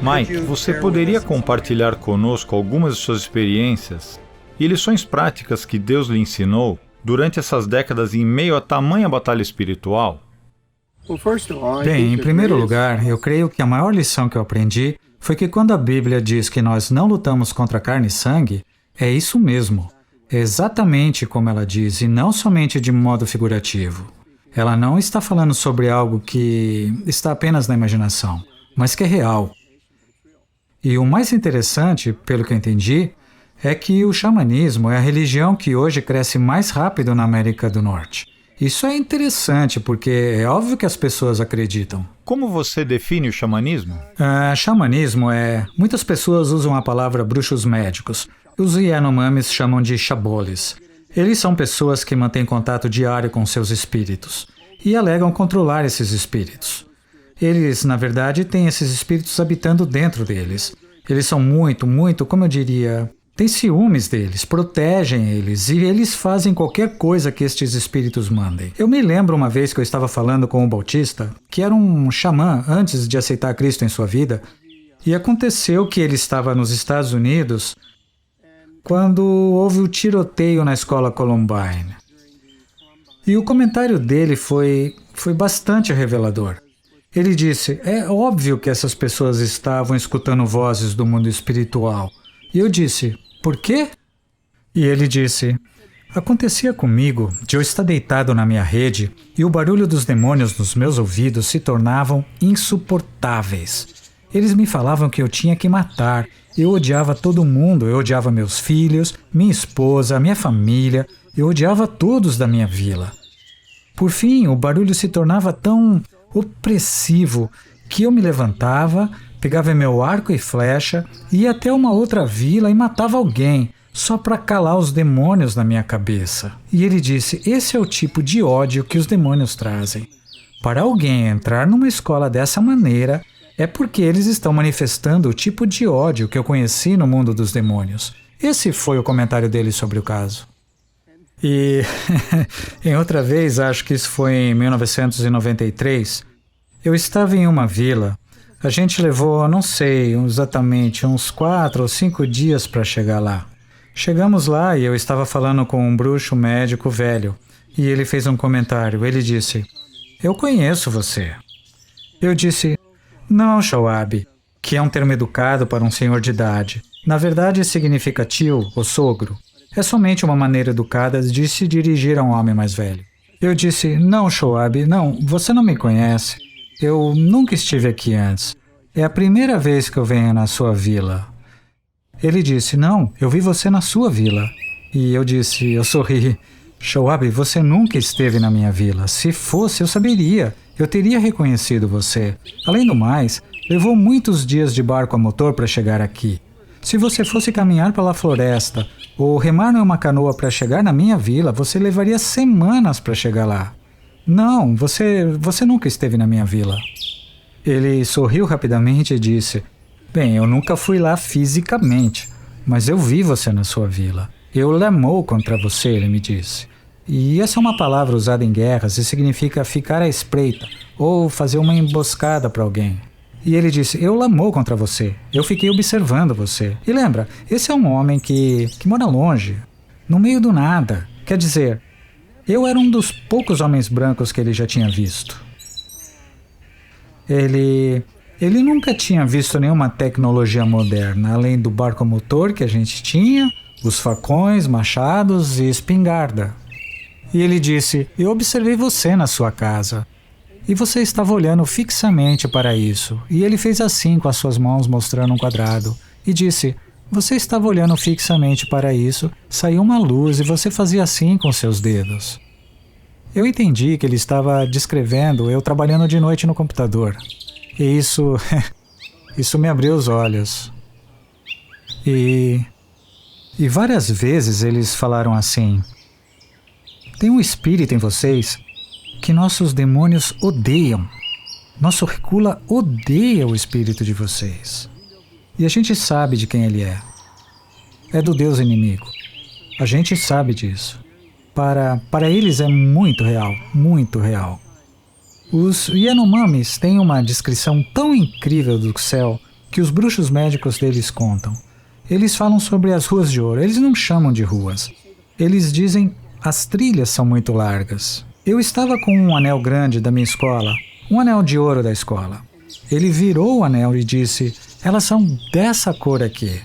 Mike, você poderia compartilhar conosco algumas de suas experiências e lições práticas que Deus lhe ensinou durante essas décadas em meio a tamanha batalha espiritual? Bem, em primeiro lugar, eu creio que a maior lição que eu aprendi foi que quando a Bíblia diz que nós não lutamos contra carne e sangue, é isso mesmo. É exatamente como ela diz, e não somente de modo figurativo. Ela não está falando sobre algo que está apenas na imaginação, mas que é real. E o mais interessante, pelo que eu entendi, é que o xamanismo é a religião que hoje cresce mais rápido na América do Norte. Isso é interessante, porque é óbvio que as pessoas acreditam. Como você define o xamanismo? Xamanismo é... Muitas pessoas usam a palavra bruxos médicos. Os Yanomamis chamam de chaboles. Eles são pessoas que mantêm contato diário com seus espíritos e alegam controlar esses espíritos. Eles, na verdade, têm esses espíritos habitando dentro deles. Eles são muito, como eu diria, têm ciúmes deles, protegem eles e eles fazem qualquer coisa que estes espíritos mandem. Eu me lembro uma vez que eu estava falando com um bautista, que era um xamã antes de aceitar Cristo em sua vida, e aconteceu que ele estava nos Estados Unidos quando houve o tiroteio na escola Columbine. E o comentário dele foi bastante revelador. Ele disse, é óbvio que essas pessoas estavam escutando vozes do mundo espiritual. E eu disse, por quê? E ele disse, acontecia comigo de eu estar deitado na minha rede e o barulho dos demônios nos meus ouvidos se tornavam insuportáveis. Eles me falavam que eu tinha que matar. Eu odiava todo mundo, eu odiava meus filhos, minha esposa, minha família, eu odiava todos da minha vila. Por fim, o barulho se tornava tão opressivo que eu me levantava, pegava meu arco e flecha, ia até uma outra vila e matava alguém, só para calar os demônios na minha cabeça. E ele disse, esse é o tipo de ódio que os demônios trazem. Para alguém entrar numa escola dessa maneira, é porque eles estão manifestando o tipo de ódio que eu conheci no mundo dos demônios. Esse foi o comentário dele sobre o caso. E em outra vez, acho que isso foi em 1993, eu estava em uma vila. A gente levou, não sei exatamente, uns 4 ou 5 dias para chegar lá. Chegamos lá e eu estava falando com um bruxo médico velho. E ele fez um comentário. Ele disse, eu conheço você. Eu disse, não, Shoaib, que é um termo educado para um senhor de idade. Na verdade, significa tio ou sogro. É somente uma maneira educada de se dirigir a um homem mais velho. Eu disse, não, Shoaib, não, você não me conhece. Eu nunca estive aqui antes. É a primeira vez que eu venho na sua vila. Ele disse, não, eu vi você na sua vila. E eu disse, eu sorri, Shoaib, você nunca esteve na minha vila. Se fosse, eu saberia. Eu teria reconhecido você. Além do mais, levou muitos dias de barco a motor para chegar aqui. Se você fosse caminhar pela floresta ou remar em uma canoa para chegar na minha vila, você levaria semanas para chegar lá. Não, você nunca esteve na minha vila. Ele sorriu rapidamente e disse, bem, eu nunca fui lá fisicamente, mas eu vi você na sua vila. Eu lamou contra você, ele me disse. E essa é uma palavra usada em guerras e significa ficar à espreita ou fazer uma emboscada para alguém. E ele disse, eu lamou contra você, eu fiquei observando você. E lembra, esse é um homem que mora longe, no meio do nada. Quer dizer, eu era um dos poucos homens brancos que ele já tinha visto. Ele nunca tinha visto nenhuma tecnologia moderna, além do barco a motor que a gente tinha, os facões, machados e espingarda. E ele disse, eu observei você na sua casa. E você estava olhando fixamente para isso. E ele fez assim com as suas mãos mostrando um quadrado. E disse, você estava olhando fixamente para isso, saiu uma luz e você fazia assim com seus dedos. Eu entendi que ele estava descrevendo eu trabalhando de noite no computador. E isso me abriu os olhos. E várias vezes eles falaram assim: tem um espírito em vocês que nossos demônios odeiam. Nosso Recula odeia o espírito de vocês. E a gente sabe de quem ele é. É do Deus inimigo. A gente sabe disso. Para eles é muito real, muito real. Os Yanomamis têm uma descrição tão incrível do céu que os bruxos médicos deles contam. Eles falam sobre as ruas de ouro, eles não chamam de ruas. Eles dizem as trilhas são muito largas. Eu estava com um anel grande da minha escola, um anel de ouro da escola. Ele virou o anel e disse: elas são dessa cor aqui.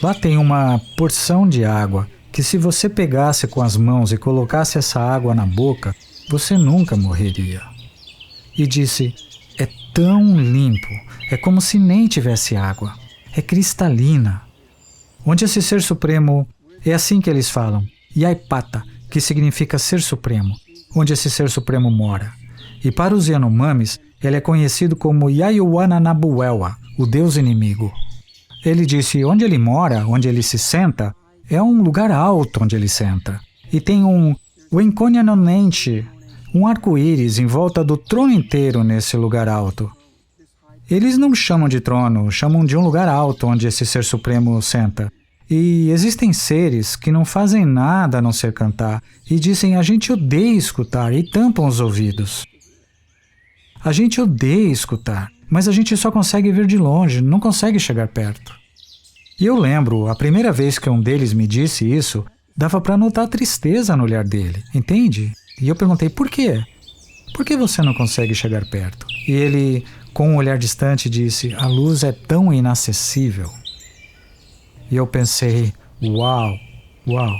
Lá tem uma porção de água que se você pegasse com as mãos e colocasse essa água na boca, você nunca morreria. E disse: é tão limpo, é como se nem tivesse água, é cristalina. Onde esse ser supremo, é assim que eles falam, Yaipata, que significa ser supremo, onde esse ser supremo mora. E para os Yanomamis, ele é conhecido como Yayuananabuewa, o Deus inimigo. Ele disse: onde ele mora, onde ele se senta, é um lugar alto onde ele senta. E tem um Wenkonyanonenche, um arco-íris em volta do trono inteiro nesse lugar alto. Eles não chamam de trono, chamam de um lugar alto onde esse ser supremo senta. E existem seres que não fazem nada a não ser cantar e dizem: a gente odeia escutar, e tampam os ouvidos. A gente odeia escutar, mas a gente só consegue ver de longe, não consegue chegar perto. E eu lembro, a primeira vez que um deles me disse isso, dava para notar tristeza no olhar dele, entende? E eu perguntei: por quê? Por que você não consegue chegar perto? E ele, com um olhar distante, disse: a luz é tão inacessível. E eu pensei: uau, uau.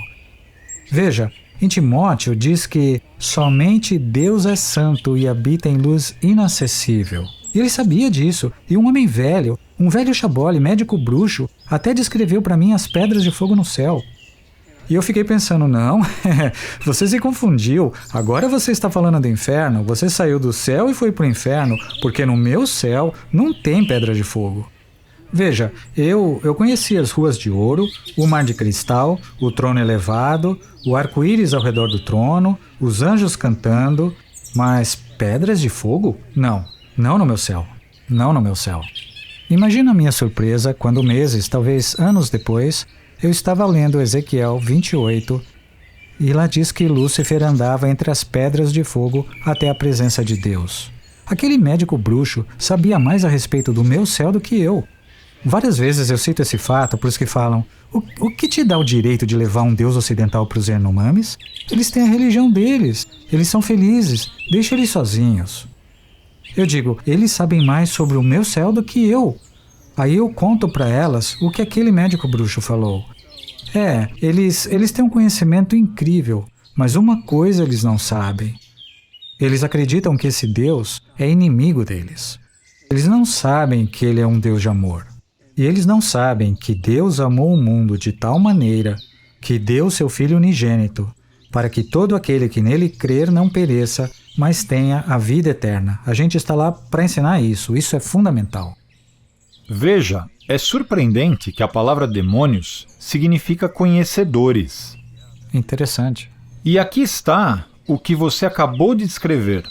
Veja, em Timóteo diz que somente Deus é santo e habita em luz inacessível. E ele sabia disso, e um homem velho, um velho chabole, médico bruxo, até descreveu para mim as pedras de fogo no céu. E eu fiquei pensando: não, você se confundiu, agora você está falando do inferno, você saiu do céu e foi para o inferno, porque no meu céu não tem pedra de fogo. Veja, eu conheci as ruas de ouro, o mar de cristal, o trono elevado, o arco-íris ao redor do trono, os anjos cantando, mas pedras de fogo? Não, não no meu céu, não no meu céu. Imagina a minha surpresa quando meses, talvez anos depois, eu estava lendo Ezequiel 28 e lá diz que Lúcifer andava entre as pedras de fogo até a presença de Deus. Aquele médico bruxo sabia mais a respeito do meu céu do que eu. Várias vezes eu cito esse fato para os que falam: o que te dá o direito de levar um deus ocidental para os Yanomamis? Eles têm a religião deles, eles são felizes, deixa eles sozinhos. Eu digo: eles sabem mais sobre o meu céu do que eu. Aí eu conto para elas o que aquele médico bruxo falou. Eles têm um conhecimento incrível, mas uma coisa eles não sabem. Eles acreditam que esse Deus é inimigo deles. Eles não sabem que ele é um Deus de amor. E eles não sabem que Deus amou o mundo de tal maneira que deu seu Filho unigênito, para que todo aquele que nele crer não pereça, mas tenha a vida eterna. A gente está lá para ensinar isso é fundamental. Veja, é surpreendente que a palavra demônios significa conhecedores. Interessante. E aqui está o que você acabou de descrever.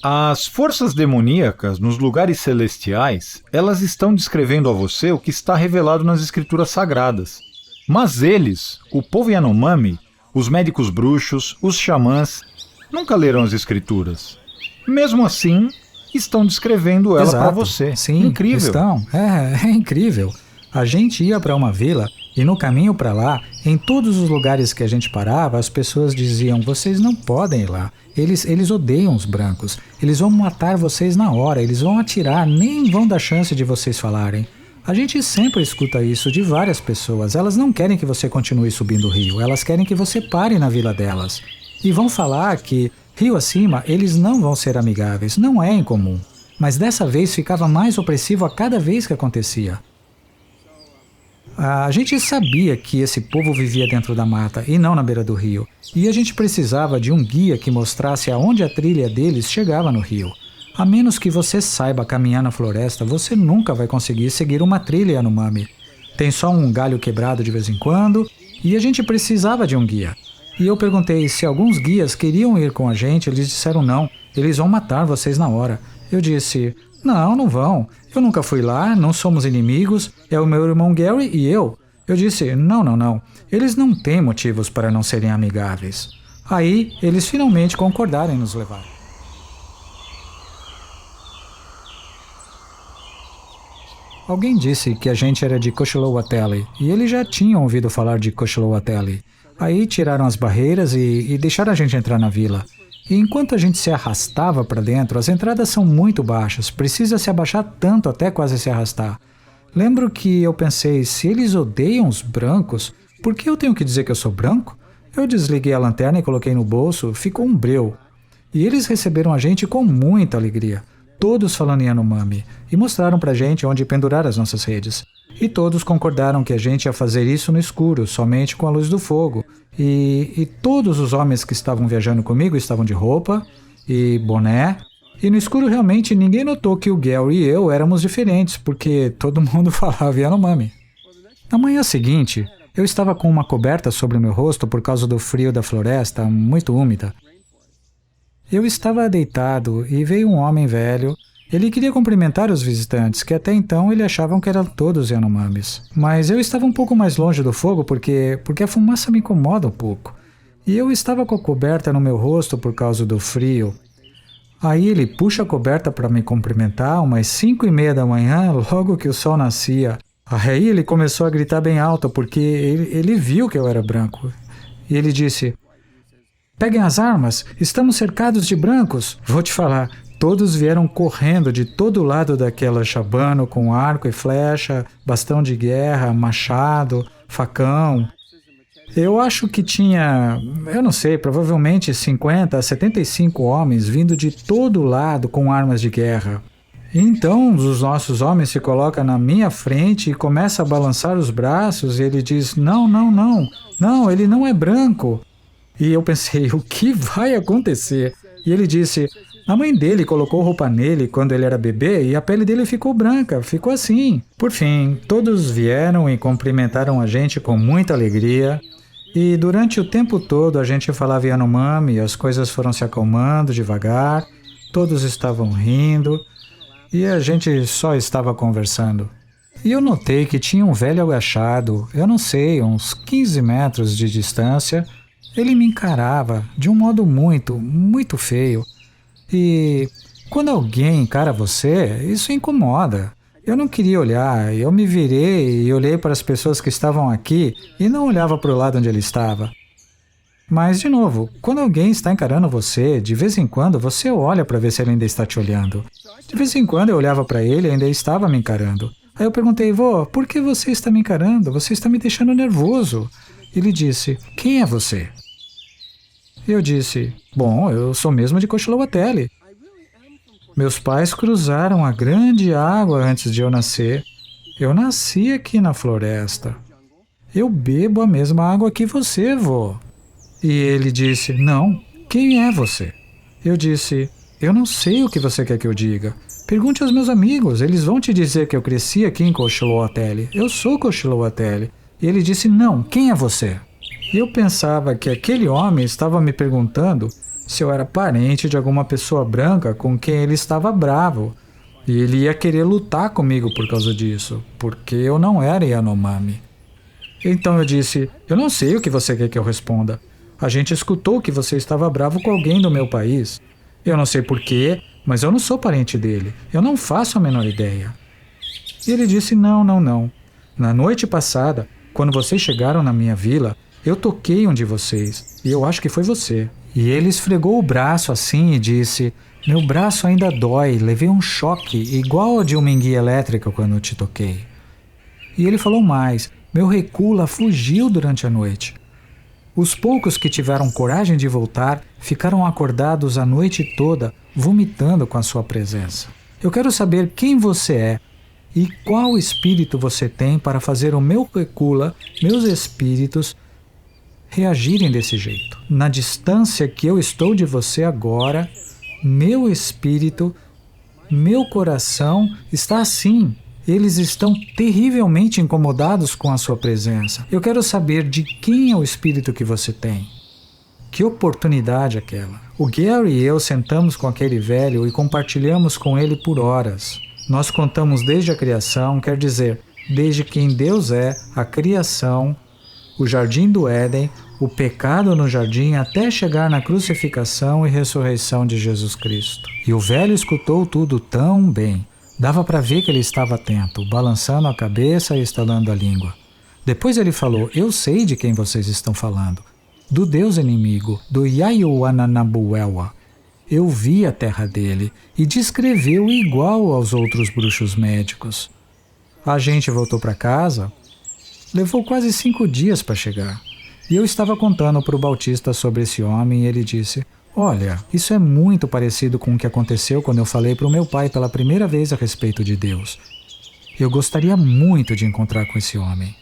As forças demoníacas nos lugares celestiais, elas estão descrevendo a você o que está revelado nas escrituras sagradas. Mas eles, o povo Yanomami, os médicos bruxos, os xamãs, nunca leram as escrituras. Mesmo assim, estão descrevendo ela para você. Sim, incrível. Estão. É incrível. A gente ia para uma vila e no caminho para lá, em todos os lugares que a gente parava, as pessoas diziam: vocês não podem ir lá. Eles odeiam os brancos. Eles vão matar vocês na hora. Eles vão atirar, nem vão dar chance de vocês falarem. A gente sempre escuta isso de várias pessoas. Elas não querem que você continue subindo o rio. Elas querem que você pare na vila delas. E vão falar que, rio acima, eles não vão ser amigáveis. Não é incomum. Mas dessa vez ficava mais opressivo a cada vez que acontecia. A gente sabia que esse povo vivia dentro da mata e não na beira do rio. E a gente precisava de um guia que mostrasse aonde a trilha deles chegava no rio. A menos que você saiba caminhar na floresta, você nunca vai conseguir seguir uma trilha Yanomami. Tem só um galho quebrado de vez em quando e a gente precisava de um guia. E eu perguntei se alguns guias queriam ir com a gente, eles disseram não, eles vão matar vocês na hora. Eu disse, não vão, eu nunca fui lá, não somos inimigos, é o meu irmão Gary e eu. Eu disse, não, eles não têm motivos para não serem amigáveis. Aí eles finalmente concordaram em nos levar. Alguém disse que a gente era de Koshilowatele e eles já tinham ouvido falar de Koshilowatele. Aí tiraram as barreiras e deixaram a gente entrar na vila. E enquanto a gente se arrastava para dentro, as entradas são muito baixas, precisa se abaixar tanto até quase se arrastar. Lembro que eu pensei, se eles odeiam os brancos, por que eu tenho que dizer que eu sou branco? Eu desliguei a lanterna e coloquei no bolso, ficou um breu. E eles receberam a gente com muita alegria. Todos falando em Yanomami, e mostraram pra gente onde pendurar as nossas redes. E todos concordaram que a gente ia fazer isso no escuro, somente com a luz do fogo. E todos os homens que estavam viajando comigo estavam de roupa e boné. E no escuro realmente ninguém notou que o Gary e eu éramos diferentes, porque todo mundo falava Yanomami. Na manhã seguinte, eu estava com uma coberta sobre o meu rosto por causa do frio da floresta, muito úmida. Eu estava deitado e veio um homem velho. Ele queria cumprimentar os visitantes, que até então ele achavam que eram todos Yanomamis. Mas eu estava um pouco mais longe do fogo porque a fumaça me incomoda um pouco. E eu estava com a coberta no meu rosto por causa do frio. Aí ele puxa a coberta para me cumprimentar, umas 5:30 da manhã, logo que o sol nascia. Aí ele começou a gritar bem alto porque ele viu que eu era branco. E ele disse... Peguem as armas, estamos cercados de brancos. Vou te falar, todos vieram correndo de todo lado daquela Shabano com arco e flecha, bastão de guerra, machado, facão. Eu acho que tinha, eu não sei, provavelmente 50 a 75 homens vindo de todo lado com armas de guerra. Então, os nossos homens se colocam na minha frente e começam a balançar os braços e ele diz, não, ele não é branco. E eu pensei, o que vai acontecer? E ele disse, a mãe dele colocou roupa nele quando ele era bebê e a pele dele ficou branca, ficou assim. Por fim, todos vieram e cumprimentaram a gente com muita alegria. E durante o tempo todo a gente falava Yanomami, as coisas foram se acalmando devagar, todos estavam rindo e a gente só estava conversando. E eu notei que tinha um velho agachado, eu não sei, uns 15 metros de distância. Ele me encarava de um modo muito feio. E quando alguém encara você, isso incomoda. Eu não queria olhar, eu me virei e olhei para as pessoas que estavam aqui e não olhava para o lado onde ele estava. Mas, de novo, quando alguém está encarando você, de vez em quando você olha para ver se ele ainda está te olhando. De vez em quando eu olhava para ele e ainda estava me encarando. Aí eu perguntei, vô, por que você está me encarando? Você está me deixando nervoso. Ele disse, quem é você? Eu disse, bom, eu sou mesmo de Koshilowatele. Meus pais cruzaram a grande água antes de eu nascer. Eu nasci aqui na floresta. Eu bebo a mesma água que você, vô. E ele disse, não, quem é você? Eu disse, eu não sei o que você quer que eu diga. Pergunte aos meus amigos, eles vão te dizer que eu cresci aqui em Koshilowatele. Eu sou Koshilowatele. E ele disse, não, quem é você? E eu pensava que aquele homem estava me perguntando se eu era parente de alguma pessoa branca com quem ele estava bravo. E ele ia querer lutar comigo por causa disso, porque eu não era Yanomami. Então eu disse, eu não sei o que você quer que eu responda. A gente escutou que você estava bravo com alguém do meu país. Eu não sei porquê, mas eu não sou parente dele. Eu não faço a menor ideia. E ele disse, não. Na noite passada, quando vocês chegaram na minha vila, eu toquei um de vocês, e eu acho que foi você. E ele esfregou o braço assim e disse, meu braço ainda dói, levei um choque, igual ao de uma enguia elétrica quando eu te toquei. E ele falou mais, meu recula fugiu durante a noite. Os poucos que tiveram coragem de voltar ficaram acordados a noite toda, vomitando com a sua presença. Eu quero saber quem você é. E qual espírito você tem para fazer o meu Recula, meus espíritos, reagirem desse jeito? Na distância que eu estou de você agora, meu espírito, meu coração está assim. Eles estão terrivelmente incomodados com a sua presença. Eu quero saber de quem é o espírito que você tem. Que oportunidade aquela. O Gary e eu sentamos com aquele velho e compartilhamos com ele por horas. Nós contamos desde a criação, quer dizer, desde quem Deus é, a criação, o jardim do Éden, o pecado no jardim, até chegar na crucificação e ressurreição de Jesus Cristo. E o velho escutou tudo tão bem. Dava para ver que ele estava atento, balançando a cabeça e estalando a língua. Depois ele falou: eu sei de quem vocês estão falando. Do Deus inimigo, do Yayuananabuewa. Eu vi a terra dele e descreveu igual aos outros bruxos médicos. A gente voltou para casa. Levou quase 5 dias para chegar. E eu estava contando para o Bautista sobre esse homem e ele disse: olha, isso é muito parecido com o que aconteceu quando eu falei para o meu pai pela primeira vez a respeito de Deus. Eu gostaria muito de encontrar com esse homem.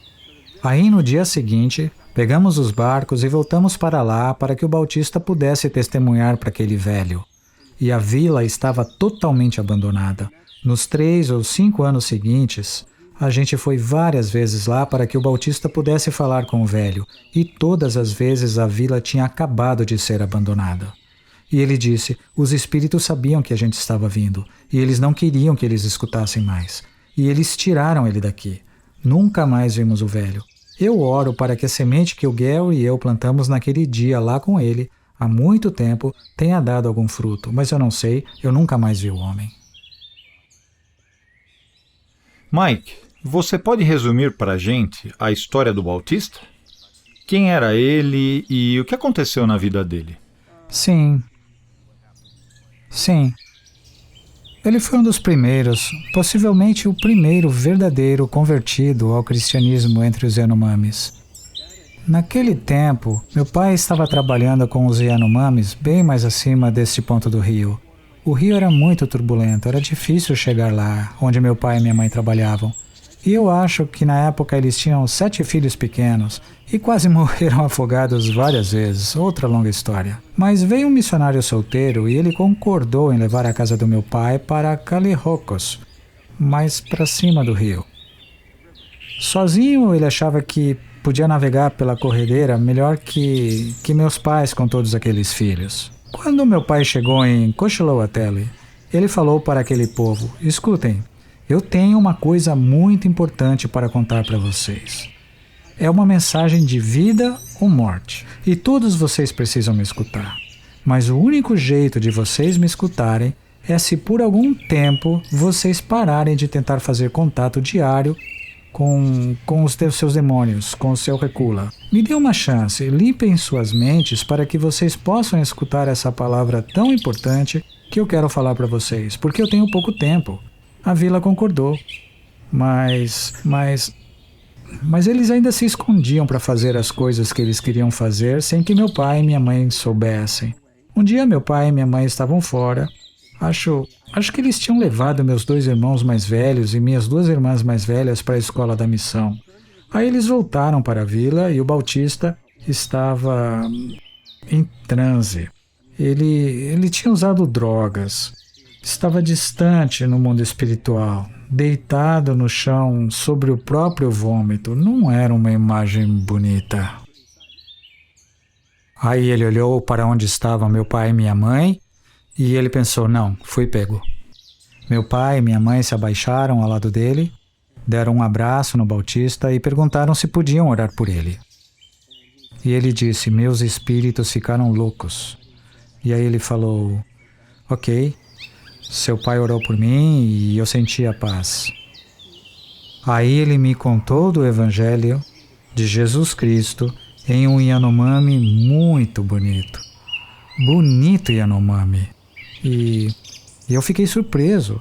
Aí no dia seguinte, pegamos os barcos e voltamos para lá para que o Bautista pudesse testemunhar para aquele velho. E a vila estava totalmente abandonada. Nos 3 ou 5 anos seguintes, a gente foi várias vezes lá para que o Bautista pudesse falar com o velho, e todas as vezes a vila tinha acabado de ser abandonada. E ele disse: os espíritos sabiam que a gente estava vindo, e eles não queriam que eles escutassem mais. E eles tiraram ele daqui. Nunca mais vimos o velho. Eu oro para que a semente que o Gary e eu plantamos naquele dia lá com ele, há muito tempo, tenha dado algum fruto, mas eu não sei, eu nunca mais vi o homem. Mike, você pode resumir para a gente a história do Bautista? Quem era ele e o que aconteceu na vida dele? Sim. Ele foi um dos primeiros, possivelmente o primeiro verdadeiro convertido ao cristianismo entre os Yanomamis. Naquele tempo, meu pai estava trabalhando com os Yanomamis bem mais acima deste ponto do rio. O rio era muito turbulento, era difícil chegar lá, onde meu pai e minha mãe trabalhavam. E eu acho que na época eles tinham 7 filhos pequenos e quase morreram afogados várias vezes, outra longa história. Mas veio um missionário solteiro e ele concordou em levar a casa do meu pai para Calirocos, mais para cima do rio. Sozinho ele achava que podia navegar pela corredeira melhor que meus pais com todos aqueles filhos. Quando meu pai chegou em Cochilowatele, ele falou para aquele povo: escutem, eu tenho uma coisa muito importante para contar para vocês. É uma mensagem de vida ou morte. E todos vocês precisam me escutar. Mas o único jeito de vocês me escutarem é se por algum tempo vocês pararem de tentar fazer contato diário com os seus demônios, com o seu Recula. Me dê uma chance, limpem suas mentes para que vocês possam escutar essa palavra tão importante que eu quero falar para vocês, porque eu tenho pouco tempo. A vila concordou, mas eles ainda se escondiam para fazer as coisas que eles queriam fazer sem que meu pai e minha mãe soubessem. Um dia meu pai e minha mãe estavam fora. Acho que eles tinham levado meus 2 irmãos mais velhos e minhas 2 irmãs mais velhas para a escola da missão. Aí eles voltaram para a vila e o Bautista estava em transe. Ele tinha usado drogas. Estava distante no mundo espiritual, deitado no chão sobre o próprio vômito. Não era uma imagem bonita. Aí ele olhou para onde estavam meu pai e minha mãe e ele pensou: não, fui pego. Meu pai e minha mãe se abaixaram ao lado dele, deram um abraço no Bautista e perguntaram se podiam orar por ele. E ele disse: meus espíritos ficaram loucos. E aí ele falou: ok. Seu pai orou por mim e eu senti a paz. Aí ele me contou do Evangelho de Jesus Cristo em um Yanomami muito bonito. Bonito Yanomami. E eu fiquei surpreso,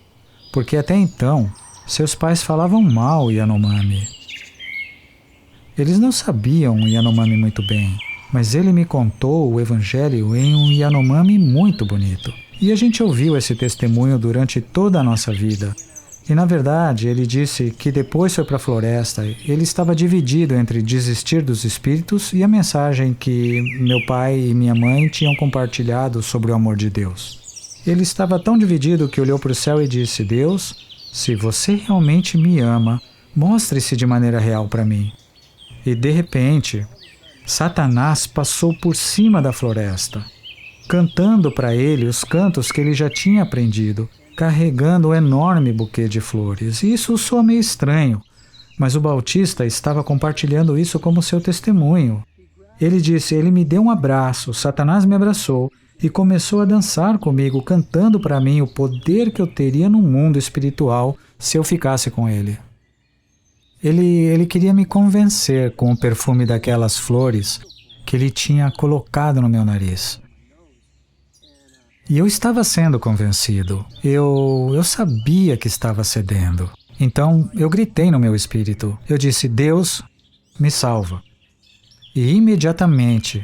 porque até então seus pais falavam mal Yanomami. Eles não sabiam o Yanomami muito bem, mas ele me contou o Evangelho em um Yanomami muito bonito. E a gente ouviu esse testemunho durante toda a nossa vida. E na verdade, ele disse que depois foi para a floresta. Ele estava dividido entre desistir dos espíritos e a mensagem que meu pai e minha mãe tinham compartilhado sobre o amor de Deus. Ele estava tão dividido que olhou para o céu e disse: Deus, se você realmente me ama, mostre-se de maneira real para mim. E de repente, Satanás passou por cima da floresta, cantando para ele os cantos que ele já tinha aprendido, carregando um enorme buquê de flores. E isso soa meio estranho, mas o Bautista estava compartilhando isso como seu testemunho. Ele disse: ele me deu um abraço, Satanás me abraçou e começou a dançar comigo, cantando para mim o poder que eu teria no mundo espiritual se eu ficasse com ele. Ele queria me convencer com o perfume daquelas flores que ele tinha colocado no meu nariz. E eu estava sendo convencido. Eu sabia que estava cedendo. Então eu gritei no meu espírito. Eu disse: Deus, me salva. E imediatamente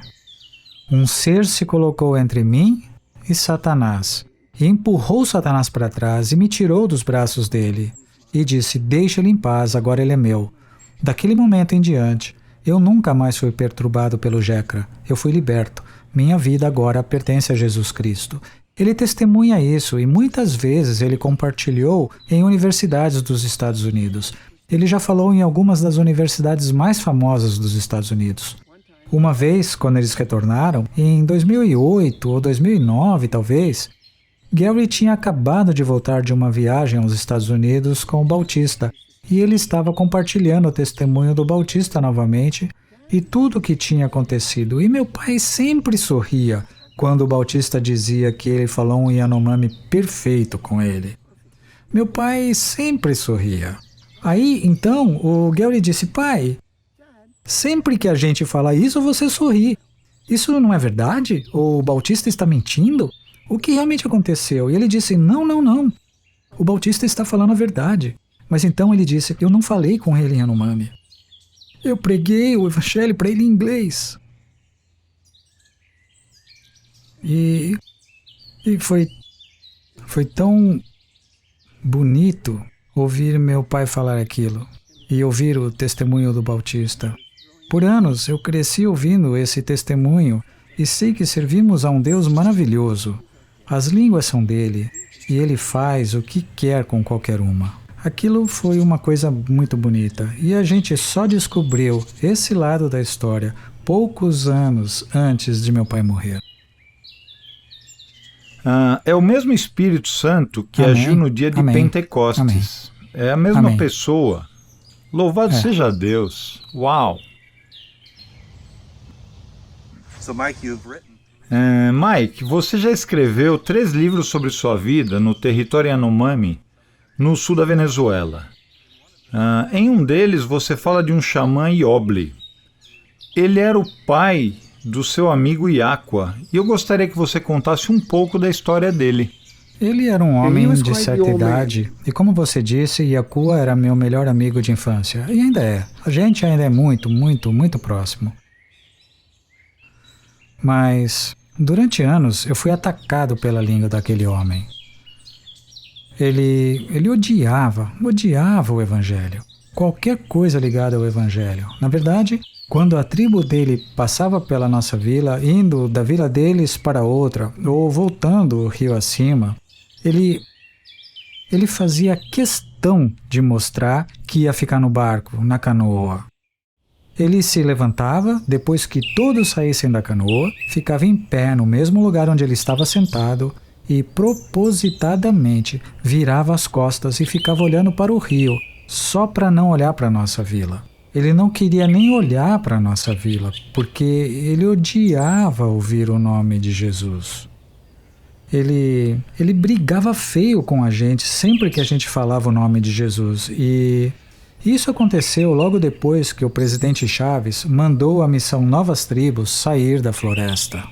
um ser se colocou entre mim e Satanás, e empurrou Satanás para trás e me tirou dos braços dele, e disse: deixa ele em paz, agora ele é meu. Daquele momento em diante, eu nunca mais fui perturbado pelo Jekra. Eu fui liberto. Minha vida agora pertence a Jesus Cristo. Ele testemunha isso e muitas vezes ele compartilhou em universidades dos Estados Unidos. Ele já falou em algumas das universidades mais famosas dos Estados Unidos. Uma vez, quando eles retornaram, em 2008 ou 2009 talvez, Gary tinha acabado de voltar de uma viagem aos Estados Unidos com o Bautista e ele estava compartilhando o testemunho do Bautista novamente e tudo o que tinha acontecido. E meu pai sempre sorria quando o Bautista dizia que ele falou um Yanomami perfeito com ele. Meu pai sempre sorria. Aí, então, o Gary disse: pai, sempre que a gente fala isso, você sorri. Isso não é verdade? O Bautista está mentindo? O que realmente aconteceu? E ele disse: não. O Bautista está falando a verdade. Mas então ele disse: eu não falei com ele em Yanomami. Eu preguei o evangelho para ele em inglês. E foi tão bonito ouvir meu pai falar aquilo e ouvir o testemunho do Bautista. Por anos eu cresci ouvindo esse testemunho e sei que servimos a um Deus maravilhoso. As línguas são dele e ele faz o que quer com qualquer uma. Aquilo foi uma coisa muito bonita e a gente só descobriu esse lado da história poucos anos antes de meu pai morrer. É o mesmo Espírito Santo que agiu no dia de Pentecostes. É a mesma pessoa. Louvado seja Deus. Uau! Mike, você já escreveu 3 livros sobre sua vida no território Yanomami, no sul da Venezuela. Em um deles você fala de um xamã Iobli. Ele era o pai do seu amigo Iaqua, e eu gostaria que você contasse um pouco da história dele. Ele era um homem de certa idade, e como você disse, Iaqua era meu melhor amigo de infância, e ainda é. A gente ainda é muito, muito, muito próximo. Mas, durante anos, eu fui atacado pela língua daquele homem. Ele odiava o Evangelho. Qualquer coisa ligada ao Evangelho. Na verdade, quando a tribo dele passava pela nossa vila, indo da vila deles para outra, ou voltando o rio acima, ele fazia questão de mostrar que ia ficar no barco, na canoa. Ele se levantava, depois que todos saíssem da canoa, ficava em pé no mesmo lugar onde ele estava sentado e propositadamente virava as costas e ficava olhando para o rio, só para não olhar para a nossa vila. Ele não queria nem olhar para a nossa vila, porque ele odiava ouvir o nome de Jesus. Ele brigava feio com a gente sempre que a gente falava o nome de Jesus. E isso aconteceu logo depois que o presidente Chaves mandou a missão Novas Tribos sair da floresta.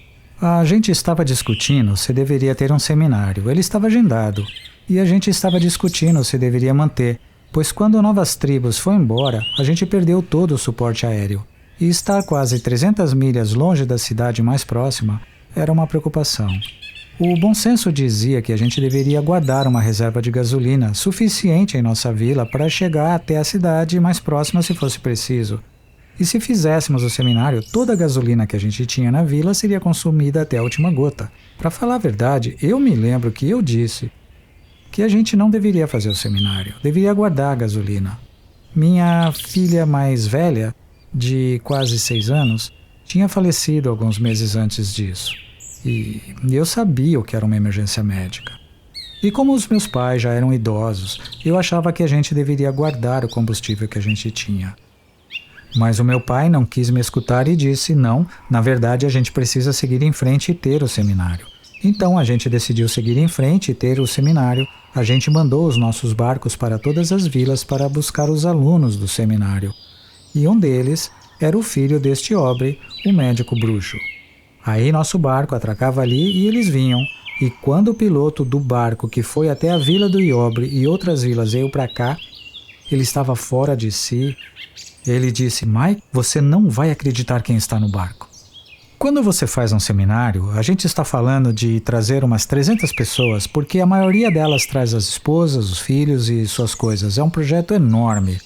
A gente estava discutindo se deveria ter um seminário. Ele estava agendado. E a gente estava discutindo se deveria manter, pois quando Novas Tribos foi embora, a gente perdeu todo o suporte aéreo. E estar quase 300 milhas longe da cidade mais próxima era uma preocupação. O bom senso dizia que a gente deveria guardar uma reserva de gasolina suficiente em nossa vila para chegar até a cidade mais próxima se fosse preciso. E se fizéssemos o seminário, toda a gasolina que a gente tinha na vila seria consumida até a última gota. Para falar a verdade, eu me lembro que eu disse que a gente não deveria fazer o seminário, deveria guardar a gasolina. Minha filha mais velha, de quase 6 anos, tinha falecido alguns meses antes disso. E eu sabia o que era uma emergência médica. E como os meus pais já eram idosos, eu achava que a gente deveria guardar o combustível que a gente tinha. Mas o meu pai não quis me escutar e disse, não, na verdade a gente precisa seguir em frente e ter o seminário. Então a gente decidiu seguir em frente e ter o seminário. A gente mandou os nossos barcos para todas as vilas para buscar os alunos do seminário. E um deles era o filho deste Aubrey, o médico bruxo. Aí nosso barco atracava ali e eles vinham. E quando o piloto do barco que foi até a vila do Aubrey e outras vilas veio para cá, ele estava fora de si. Ele disse, Mike, você não vai acreditar quem está no barco. Quando você faz um seminário, a gente está falando de trazer umas 300 pessoas, porque a maioria delas traz as esposas, os filhos e suas coisas. É um projeto enorme.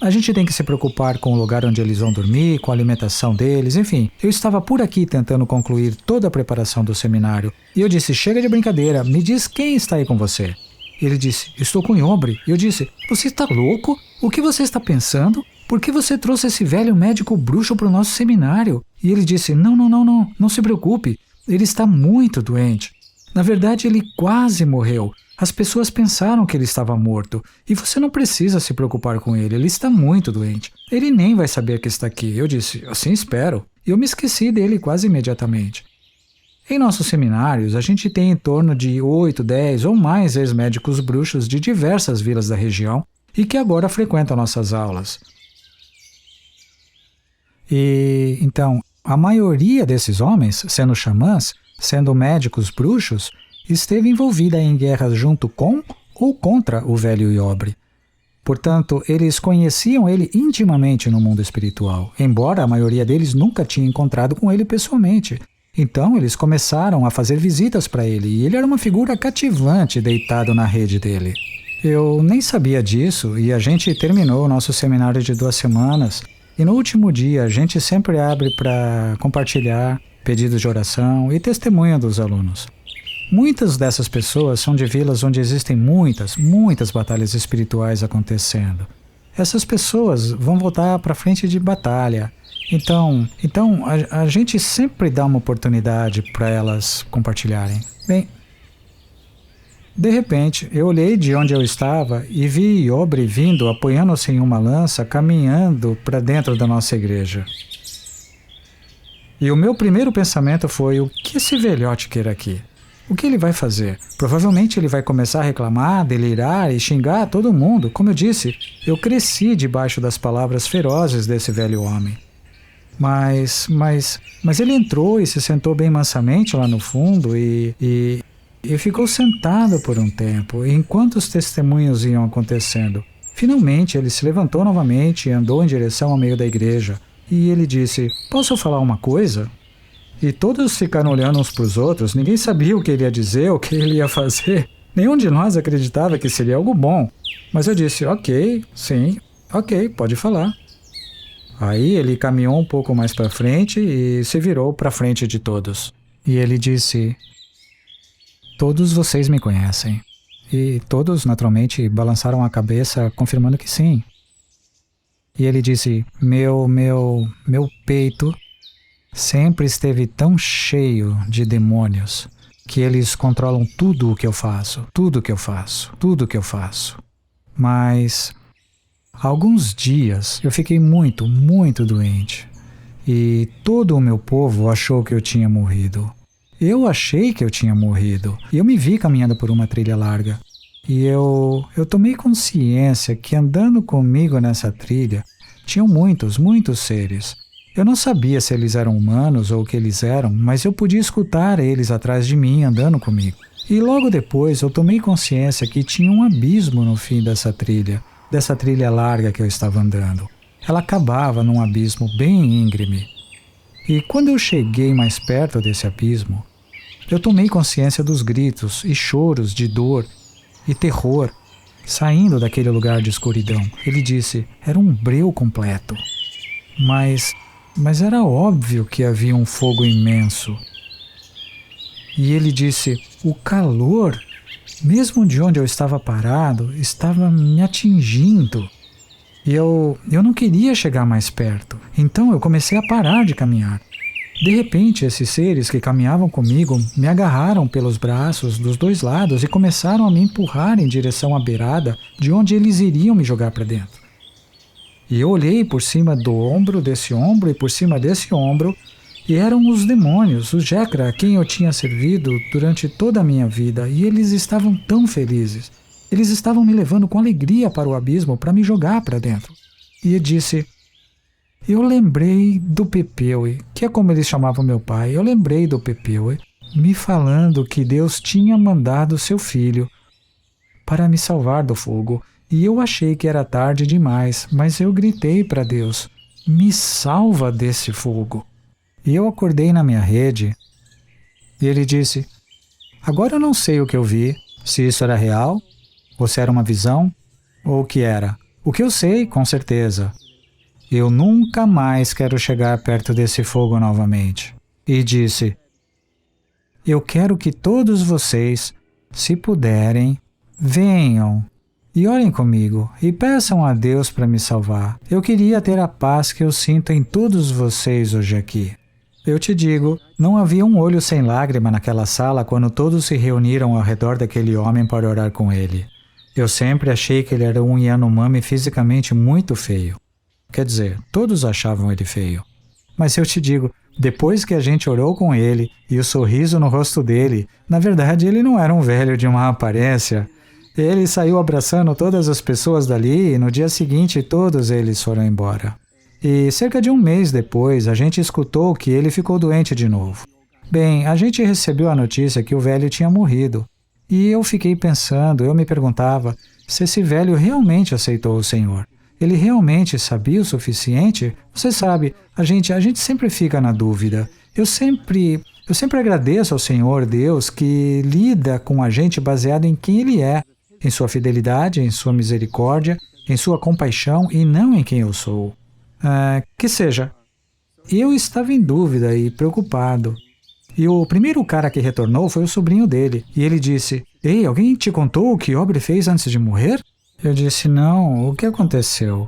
A gente tem que se preocupar com o lugar onde eles vão dormir, com a alimentação deles, enfim. Eu estava por aqui tentando concluir toda a preparação do seminário. E eu disse, chega de brincadeira, me diz quem está aí com você. Ele disse, estou com o Aubrey. E eu disse, você está louco? O que você está pensando? Por que você trouxe esse velho médico bruxo para o nosso seminário? E ele disse, não se preocupe, ele está muito doente. Na verdade, ele quase morreu. As pessoas pensaram que ele estava morto. E você não precisa se preocupar com ele, ele está muito doente. Ele nem vai saber que está aqui. Eu disse, assim espero. E eu me esqueci dele quase imediatamente. Em nossos seminários, a gente tem em torno de 8, 10 ou mais ex-médicos bruxos de diversas vilas da região e que agora frequentam nossas aulas. E então, a maioria desses homens, sendo xamãs, sendo médicos bruxos, esteve envolvida em guerras junto com ou contra o velho Aubrey. Portanto, eles conheciam ele intimamente no mundo espiritual, embora a maioria deles nunca tinha encontrado com ele pessoalmente. Então, eles começaram a fazer visitas para ele, e ele era uma figura cativante deitado na rede dele. Eu nem sabia disso, e a gente terminou o nosso seminário de 2 semanas, e no último dia a gente sempre abre para compartilhar pedidos de oração e testemunho dos alunos. Muitas dessas pessoas são de vilas onde existem muitas batalhas espirituais acontecendo. Essas pessoas vão voltar para frente de batalha. Então a gente sempre dá uma oportunidade para elas compartilharem. Bem, de repente, eu olhei de onde eu estava e vi Aubrey vindo, apoiando-se em uma lança, caminhando para dentro da nossa igreja. E o meu primeiro pensamento foi, o que esse velhote quer aqui? O que ele vai fazer? Provavelmente ele vai começar a reclamar, delirar e xingar todo mundo. Como eu disse, eu cresci debaixo das palavras ferozes desse velho homem. Mas ele entrou e se sentou bem mansamente lá no fundo e ficou sentado por um tempo, enquanto os testemunhos iam acontecendo. Finalmente ele se levantou novamente e andou em direção ao meio da igreja. E ele disse, posso falar uma coisa? E todos ficaram olhando uns para os outros, ninguém sabia o que ele ia dizer, o que ele ia fazer. Nenhum de nós acreditava que seria algo bom. Mas eu disse, ok, sim, ok, pode falar. Aí ele caminhou um pouco mais para frente e se virou para frente de todos. E ele disse, todos vocês me conhecem. E todos, naturalmente, balançaram a cabeça, confirmando que sim. E ele disse, meu peito sempre esteve tão cheio de demônios que eles controlam tudo o que eu faço, tudo que eu faço. Mas há alguns dias eu fiquei muito doente e todo o meu povo achou que eu tinha morrido. Eu achei que eu tinha morrido e eu me vi caminhando por uma trilha larga. E eu tomei consciência que andando comigo nessa trilha tinham muitos seres. Eu não sabia se eles eram humanos ou o que eles eram, mas eu podia escutar eles atrás de mim andando comigo. E logo depois eu tomei consciência que tinha um abismo no fim dessa trilha larga que eu estava andando. Ela acabava num abismo bem íngreme. E quando eu cheguei mais perto desse abismo, eu tomei consciência dos gritos e choros de dor e terror saindo daquele lugar de escuridão. Ele disse, era um breu completo. Mas era óbvio que havia um fogo imenso. E ele disse, o calor, mesmo de onde eu estava parado, estava me atingindo. E eu não queria chegar mais perto. Então eu comecei a parar de caminhar. De repente, esses seres que caminhavam comigo me agarraram pelos braços dos dois lados e começaram a me empurrar em direção à beirada de onde eles iriam me jogar para dentro. E eu olhei por cima do ombro desse ombro e por cima desse ombro, e eram os demônios, os Jekra, a quem eu tinha servido durante toda a minha vida, e eles estavam tão felizes. Eles estavam me levando com alegria para o abismo para me jogar para dentro. E ele disse, eu lembrei do Pepeue, que é como eles chamavam meu pai, eu lembrei do Pepeue, me falando que Deus tinha mandado seu filho para me salvar do fogo. E eu achei que era tarde demais, mas eu gritei para Deus, me salva desse fogo. E eu acordei na minha rede, e ele disse, agora eu não sei o que eu vi, se isso era real, ou se era uma visão, ou o que era. O que eu sei, com certeza, eu nunca mais quero chegar perto desse fogo novamente. E disse, eu quero que todos vocês, se puderem, venham e orem comigo e peçam a Deus para me salvar. Eu queria ter a paz que eu sinto em todos vocês hoje aqui. Eu te digo, não havia um olho sem lágrima naquela sala quando todos se reuniram ao redor daquele homem para orar com ele. Eu sempre achei que ele era um Yanomami fisicamente muito feio. Quer dizer, todos achavam ele feio. Mas eu te digo, depois que a gente orou com ele e o sorriso no rosto dele, na verdade ele não era um velho de má aparência. Ele saiu abraçando todas as pessoas dali e no dia seguinte todos eles foram embora. E cerca de um mês depois, a gente escutou que ele ficou doente de novo. Bem, a gente recebeu a notícia que o velho tinha morrido. E eu fiquei pensando, eu me perguntava se esse velho realmente aceitou o Senhor. Ele realmente sabia o suficiente? Você sabe, a gente sempre fica na dúvida. Eu sempre agradeço ao Senhor Deus que lida com a gente baseado em quem Ele é, em sua fidelidade, em sua misericórdia, em sua compaixão e não em quem eu sou. Que seja, eu estava em dúvida e preocupado. E o primeiro cara que retornou foi o sobrinho dele. E ele disse, ei, alguém te contou o que Aubrey fez antes de morrer? Eu disse, não, o que aconteceu?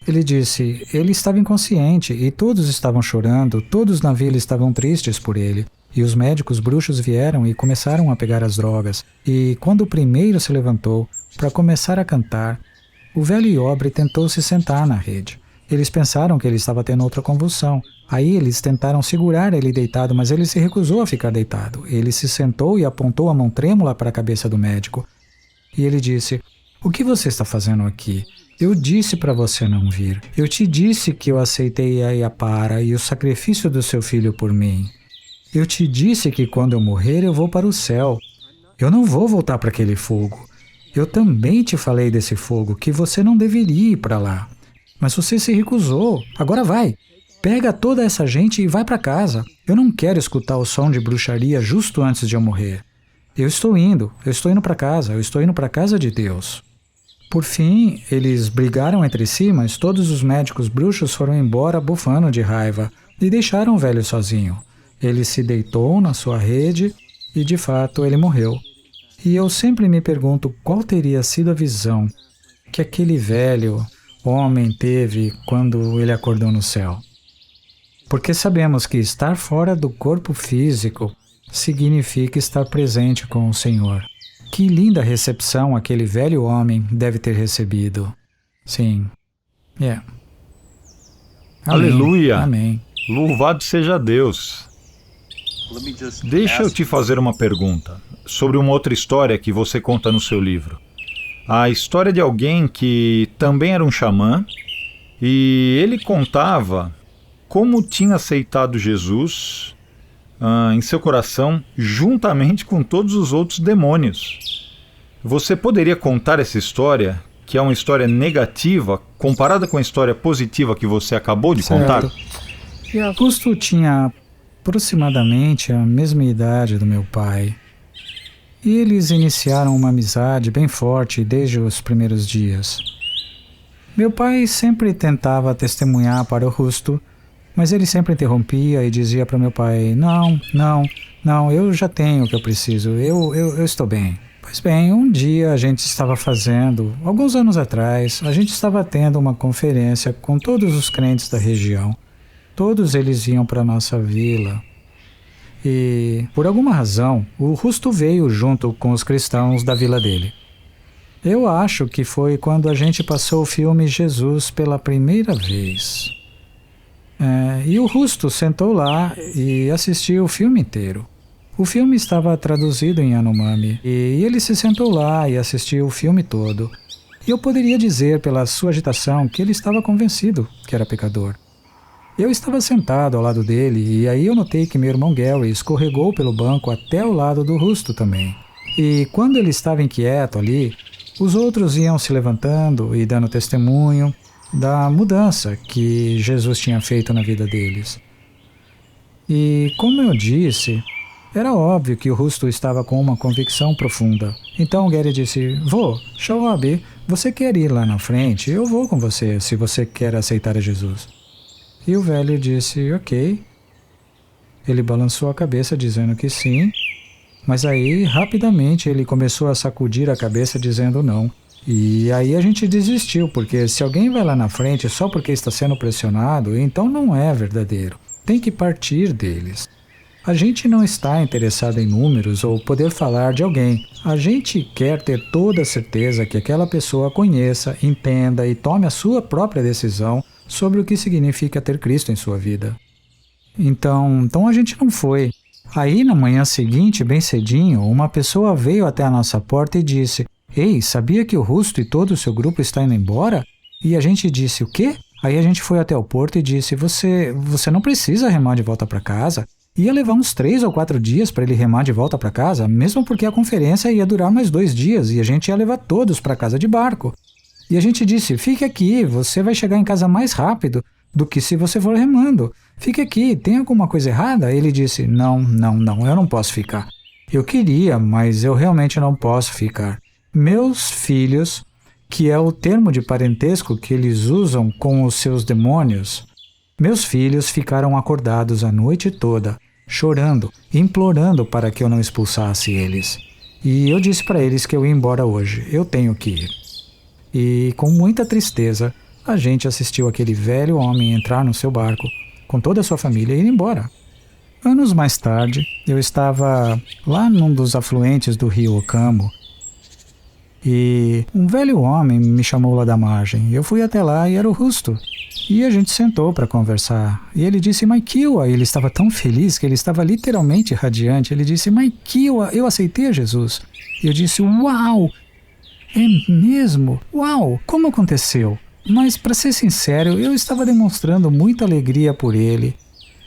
Ele disse, ele estava inconsciente e todos estavam chorando, todos na vila estavam tristes por ele. E os médicos bruxos vieram e começaram a pegar as drogas. E quando o primeiro se levantou para começar a cantar, o velho Aubrey tentou se sentar na rede. Eles pensaram que ele estava tendo outra convulsão. Aí eles tentaram segurar ele deitado, mas ele se recusou a ficar deitado. Ele se sentou e apontou a mão trêmula para a cabeça do médico. E ele disse, o que você está fazendo aqui? Eu disse para você não vir. Eu te disse que eu aceitei a Iapara e o sacrifício do seu filho por mim. Eu te disse que quando eu morrer eu vou para o céu. Eu não vou voltar para aquele fogo. Eu também te falei desse fogo, que você não deveria ir para lá. Mas você se recusou. Agora vai. Pega toda essa gente e vai para casa. Eu não quero escutar o som de bruxaria justo antes de eu morrer. Eu estou indo para casa, eu estou indo para a casa de Deus. Por fim, eles brigaram entre si, mas todos os médicos bruxos foram embora bufando de raiva e deixaram o velho sozinho. Ele se deitou na sua rede e, de fato, ele morreu. E eu sempre me pergunto qual teria sido a visão que aquele velho homem teve quando ele acordou no céu. Porque sabemos que estar fora do corpo físico significa estar presente com o Senhor. Que linda recepção aquele velho homem deve ter recebido. Sim. Amém. Aleluia! Amém. Louvado seja Deus! Deixa eu te fazer uma pergunta sobre uma outra história que você conta no seu livro. A história de alguém que também era um xamã e ele contava como tinha aceitado Jesus em seu coração juntamente com todos os outros demônios. Você poderia contar essa história, que é uma história negativa, comparada com a história positiva que você acabou de contar? E Augusto tinha aproximadamente a mesma idade do meu pai. E eles iniciaram uma amizade bem forte desde os primeiros dias. Meu pai sempre tentava testemunhar para o Rusto, mas ele sempre interrompia e dizia para meu pai: não, eu já tenho o que eu preciso, eu estou bem. Pois bem, um dia a gente estava fazendo, alguns anos atrás, a gente estava tendo uma conferência com todos os crentes da região. Todos eles iam para a nossa vila. E, por alguma razão, o Rusto veio junto com os cristãos da vila dele. Eu acho que foi quando a gente passou o filme Jesus pela primeira vez. E o Rusto sentou lá e assistiu o filme inteiro. O filme estava traduzido em Yanomami e ele se sentou lá e assistiu o filme todo. E eu poderia dizer pela sua agitação que ele estava convencido que era pecador. Eu estava sentado ao lado dele e aí eu notei que meu irmão Gary escorregou pelo banco até o lado do Rusto também. E quando ele estava inquieto ali, os outros iam se levantando e dando testemunho da mudança que Jesus tinha feito na vida deles. E como eu disse, era óbvio que o Rusto estava com uma convicção profunda. Então Gary disse: Vô, Shawab, você quer ir lá na frente? Eu vou com você, se você quer aceitar a Jesus. E o velho disse: ok. Ele balançou a cabeça dizendo que sim, mas aí rapidamente ele começou a sacudir a cabeça dizendo não. E aí a gente desistiu, porque se alguém vai lá na frente só porque está sendo pressionado, então não é verdadeiro. Tem que partir deles. A gente não está interessado em números ou poder falar de alguém. A gente quer ter toda a certeza que aquela pessoa conheça, entenda e tome a sua própria decisão sobre o que significa ter Cristo em sua vida. Então a gente não foi. Aí na manhã seguinte, bem cedinho, uma pessoa veio até a nossa porta e disse: Ei, sabia que o Rusto e todo o seu grupo está indo embora? E a gente disse: o quê? Aí a gente foi até o porto e disse: você não precisa remar de volta para casa. Ia levar uns 3 ou 4 dias para ele remar de volta para casa, mesmo porque a conferência ia durar mais 2 dias e a gente ia levar todos para casa de barco. E a gente disse: fique aqui, você vai chegar em casa mais rápido do que se você for remando. Fique aqui, tem alguma coisa errada? Ele disse: não, eu não posso ficar. Eu queria, mas eu realmente não posso ficar. Meus filhos, que é o termo de parentesco que eles usam com os seus demônios, meus filhos ficaram acordados a noite toda, chorando, implorando para que eu não expulsasse eles. E eu disse para eles que eu ia embora hoje, eu tenho que ir. E com muita tristeza, a gente assistiu aquele velho homem entrar no seu barco, com toda a sua família, e ir embora. Anos mais tarde, eu estava lá num dos afluentes do rio Ocambo, e um velho homem me chamou lá da margem. Eu fui até lá e era o Rusto. E a gente sentou para conversar. E ele disse: Maikiwa, ele estava tão feliz que ele estava literalmente radiante. Ele disse: Maikiwa, eu aceitei a Jesus. E eu disse: uau, é mesmo? Uau, como aconteceu? Mas, para ser sincero, eu estava demonstrando muita alegria por ele.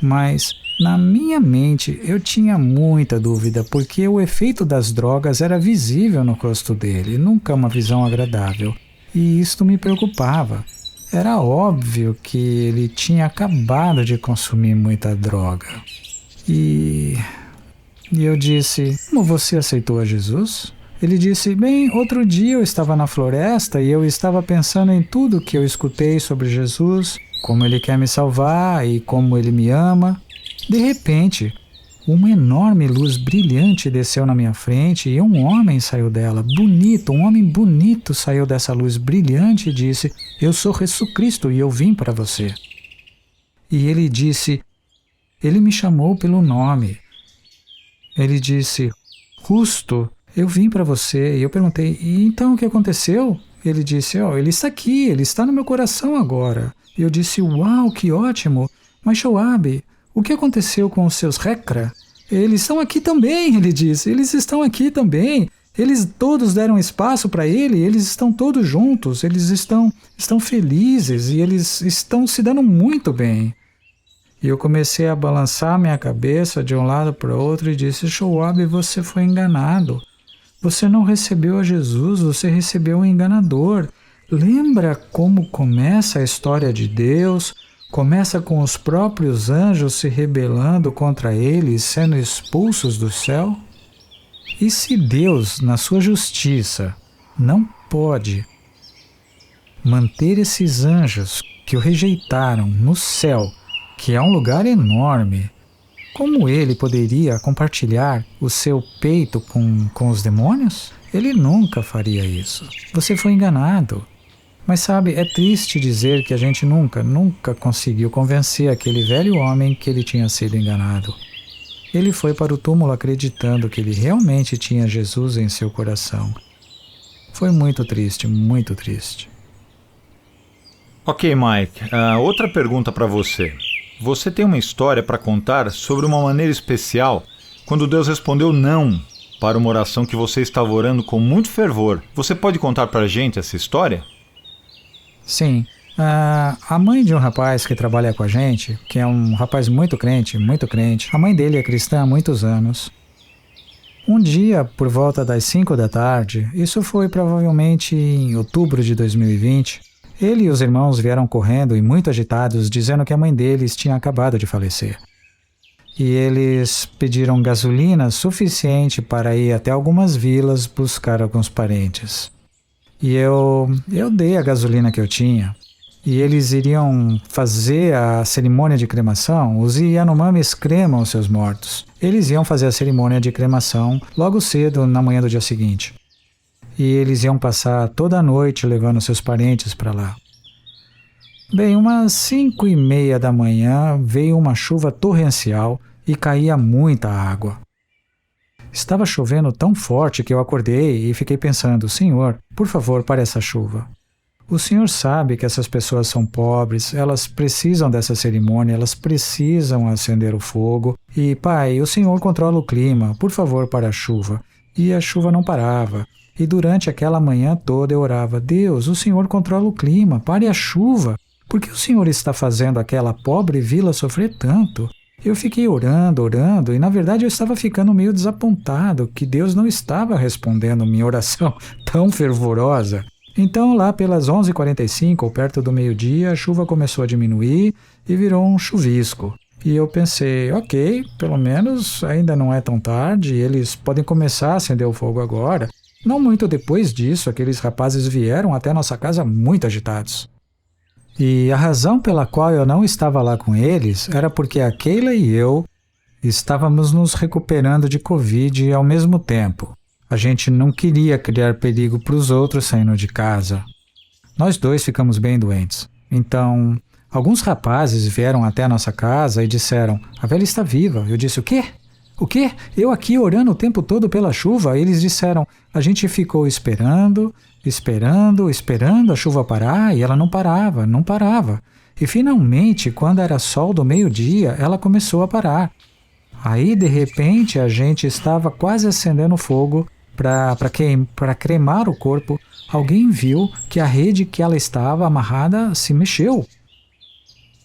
Mas, na minha mente, eu tinha muita dúvida, porque o efeito das drogas era visível no rosto dele, nunca uma visão agradável. E isto me preocupava. Era óbvio que ele tinha acabado de consumir muita droga. E eu disse: como você aceitou a Jesus? Ele disse: bem, outro dia eu estava na floresta e eu estava pensando em tudo que eu escutei sobre Jesus, como ele quer me salvar e como ele me ama. De repente, uma enorme luz brilhante desceu na minha frente e um homem saiu dela, bonito, um homem bonito saiu dessa luz brilhante e disse: eu sou Jesus Cristo e eu vim para você. E ele disse, ele me chamou pelo nome. Ele disse: Rusto, eu vim para você. E eu perguntei: e então o que aconteceu? Ele disse: ele está aqui, ele está no meu coração agora. E eu disse: uau, que ótimo, mas Shawab, o que aconteceu com os seus Rekra? Eles estão aqui também, ele disse. Eles estão aqui também. Eles todos deram espaço para ele, eles estão todos juntos, eles estão felizes e eles estão se dando muito bem. E eu comecei a balançar minha cabeça de um lado para o outro e disse: Shawab, você foi enganado. Você não recebeu a Jesus, você recebeu um enganador. Lembra como começa a história de Deus? Começa com os próprios anjos se rebelando contra ele e sendo expulsos do céu? E se Deus, na sua justiça, não pode manter esses anjos que o rejeitaram no céu, que é um lugar enorme, como ele poderia compartilhar o seu peito com os demônios? Ele nunca faria isso. Você foi enganado. Mas sabe, é triste dizer que a gente nunca conseguiu convencer aquele velho homem que ele tinha sido enganado. Ele foi para o túmulo acreditando que ele realmente tinha Jesus em seu coração. Foi muito triste, muito triste. Ok, Mike. Outra pergunta para você. Você tem uma história para contar sobre uma maneira especial quando Deus respondeu não para uma oração que você estava orando com muito fervor. Você pode contar para a gente essa história? Sim. A mãe de um rapaz que trabalha com a gente, que é um rapaz muito crente, a mãe dele é cristã há muitos anos. Um dia, por volta das 5 da tarde, isso foi provavelmente em outubro de 2020, ele e os irmãos vieram correndo e muito agitados, dizendo que a mãe deles tinha acabado de falecer. E eles pediram gasolina suficiente para ir até algumas vilas buscar alguns parentes. E eu dei a gasolina que eu tinha. E eles iriam fazer a cerimônia de cremação. Os Yanomamis cremam os seus mortos. Eles iam fazer a cerimônia de cremação logo cedo na manhã do dia seguinte. E eles iam passar toda a noite levando seus parentes para lá. Bem, umas 5:30 da manhã veio uma chuva torrencial e caía muita água. Estava chovendo tão forte que eu acordei e fiquei pensando, Senhor, por favor, pare essa chuva. O Senhor sabe que essas pessoas são pobres, elas precisam dessa cerimônia, elas precisam acender o fogo. E, Pai, o Senhor controla o clima, por favor, para a chuva. E a chuva não parava. E durante aquela manhã toda eu orava, Deus, o Senhor controla o clima, pare a chuva. Por que o Senhor está fazendo aquela pobre vila sofrer tanto? Eu fiquei orando, e na verdade eu estava ficando meio desapontado que Deus não estava respondendo minha oração tão fervorosa. Então lá pelas 11h45, ou perto do meio-dia, a chuva começou a diminuir e virou um chuvisco. E eu pensei, ok, pelo menos ainda não é tão tarde, eles podem começar a acender o fogo agora. Não muito depois disso, aqueles rapazes vieram até nossa casa muito agitados. E a razão pela qual eu não estava lá com eles era porque a Keila e eu estávamos nos recuperando de Covid ao mesmo tempo. A gente não queria criar perigo para os outros saindo de casa. Nós dois ficamos bem doentes. Então, alguns rapazes vieram até a nossa casa e disseram, a velha está viva. Eu disse, o quê? O quê? Eu aqui orando o tempo todo pela chuva? Eles disseram, a gente ficou esperando a chuva parar e ela não parava. E finalmente, quando era sol do meio-dia, ela começou a parar. Aí, de repente, a gente estava quase acendendo fogo para cremar o corpo. Alguém viu que a rede que ela estava amarrada se mexeu.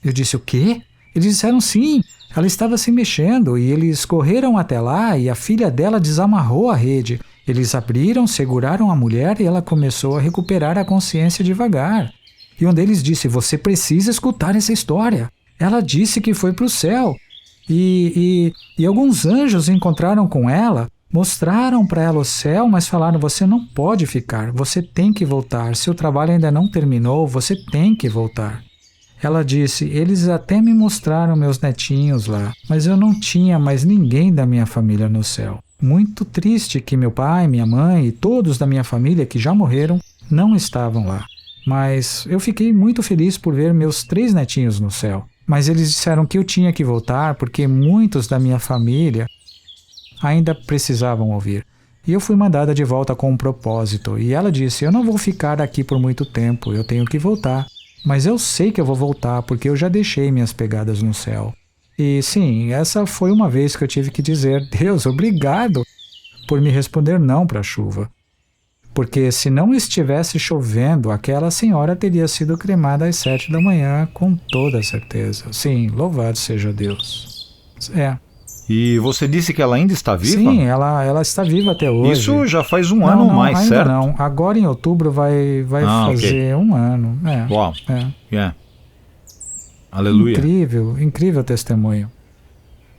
Eu disse, o quê? Eles disseram sim, ela estava se mexendo e eles correram até lá e a filha dela desamarrou a rede. Eles abriram, seguraram a mulher e ela começou a recuperar a consciência devagar. E um deles disse, você precisa escutar essa história. Ela disse que foi para o céu. E alguns anjos encontraram com ela, mostraram para ela o céu, mas falaram, você não pode ficar, você tem que voltar. Seu trabalho ainda não terminou, você tem que voltar. Ela disse, eles até me mostraram meus netinhos lá, mas eu não tinha mais ninguém da minha família no céu. Muito triste que meu pai, minha mãe e todos da minha família que já morreram não estavam lá. Mas eu fiquei muito feliz por ver meus 3 netinhos no céu. Mas eles disseram que eu tinha que voltar porque muitos da minha família ainda precisavam ouvir. E eu fui mandada de volta com um propósito. E ela disse, eu não vou ficar aqui por muito tempo, eu tenho que voltar. Mas eu sei que eu vou voltar porque eu já deixei minhas pegadas no céu. E sim, essa foi uma vez que eu tive que dizer, Deus, obrigado por me responder não para a chuva. Porque se não estivesse chovendo, aquela senhora teria sido cremada às 7 da manhã, com toda certeza. Sim, louvado seja Deus. E você disse que ela ainda está viva? Sim, ela está viva até hoje. Isso já faz um ano ou mais, ainda certo? Não, agora em outubro vai fazer um ano. Uau. Yeah. Aleluia. Incrível, incrível testemunho.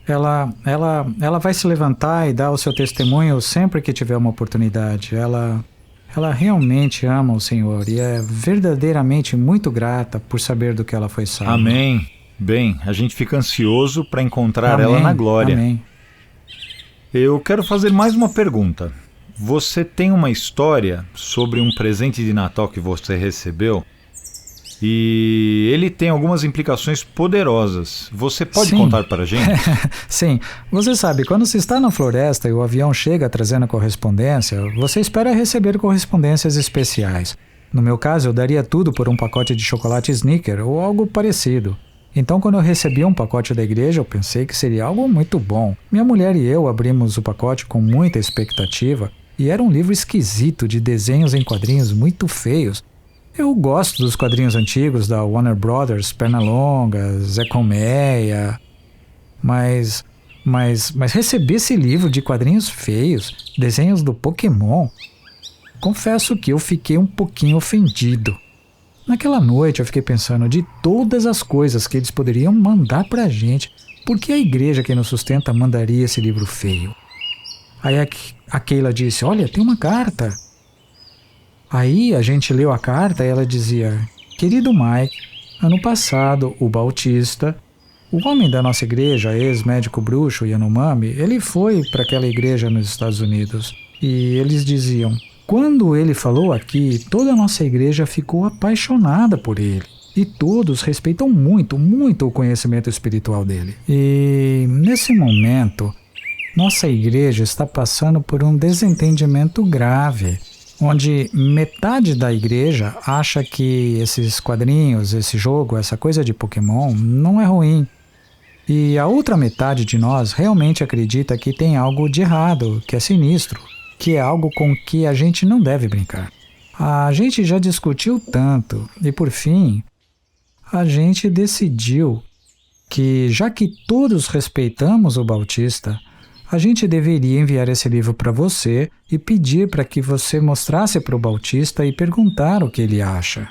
Ela vai se levantar e dar o seu testemunho sempre que tiver uma oportunidade. Ela realmente ama o Senhor e é verdadeiramente muito grata por saber do que ela foi salva. Amém. Bem, a gente fica ansioso para encontrar Amém, ela na glória. Amém. Eu quero fazer mais uma pergunta. Você tem uma história sobre um presente de Natal que você recebeu? E ele tem algumas implicações poderosas. Você pode Sim. contar para a gente? Sim, você sabe, quando se está na floresta e o avião chega trazendo correspondência, você espera receber correspondências especiais. No meu caso, eu daria tudo por um pacote de chocolate Snicker ou algo parecido. Então, quando eu recebi um pacote da igreja, eu pensei que seria algo muito bom. Minha mulher e eu abrimos o pacote com muita expectativa e era um livro esquisito de desenhos em quadrinhos muito feios. Eu gosto dos quadrinhos antigos da Warner Brothers, Pernalonga, Zé Colmeia, mas receber esse livro de quadrinhos feios, desenhos do Pokémon, confesso que eu fiquei um pouquinho ofendido. Naquela noite eu fiquei pensando de todas as coisas que eles poderiam mandar pra gente, por que a igreja que nos sustenta mandaria esse livro feio? Aí a Keila disse, olha, tem uma carta. Aí a gente leu a carta e ela dizia, querido Mike, ano passado o Bautista, o homem da nossa igreja, ex-médico bruxo Yanomami, ele foi para aquela igreja nos Estados Unidos e eles diziam, quando ele falou aqui, toda a nossa igreja ficou apaixonada por ele e todos respeitam muito, muito o conhecimento espiritual dele. E nesse momento, nossa igreja está passando por um desentendimento grave, onde metade da igreja acha que esses quadrinhos, esse jogo, essa coisa de Pokémon não é ruim. E a outra metade de nós realmente acredita que tem algo de errado, que é sinistro, que é algo com que a gente não deve brincar. A gente já discutiu tanto e, por fim, a gente decidiu que, já que todos respeitamos o Bautista, a gente deveria enviar esse livro para você e pedir para que você mostrasse para o Bautista e perguntar o que ele acha.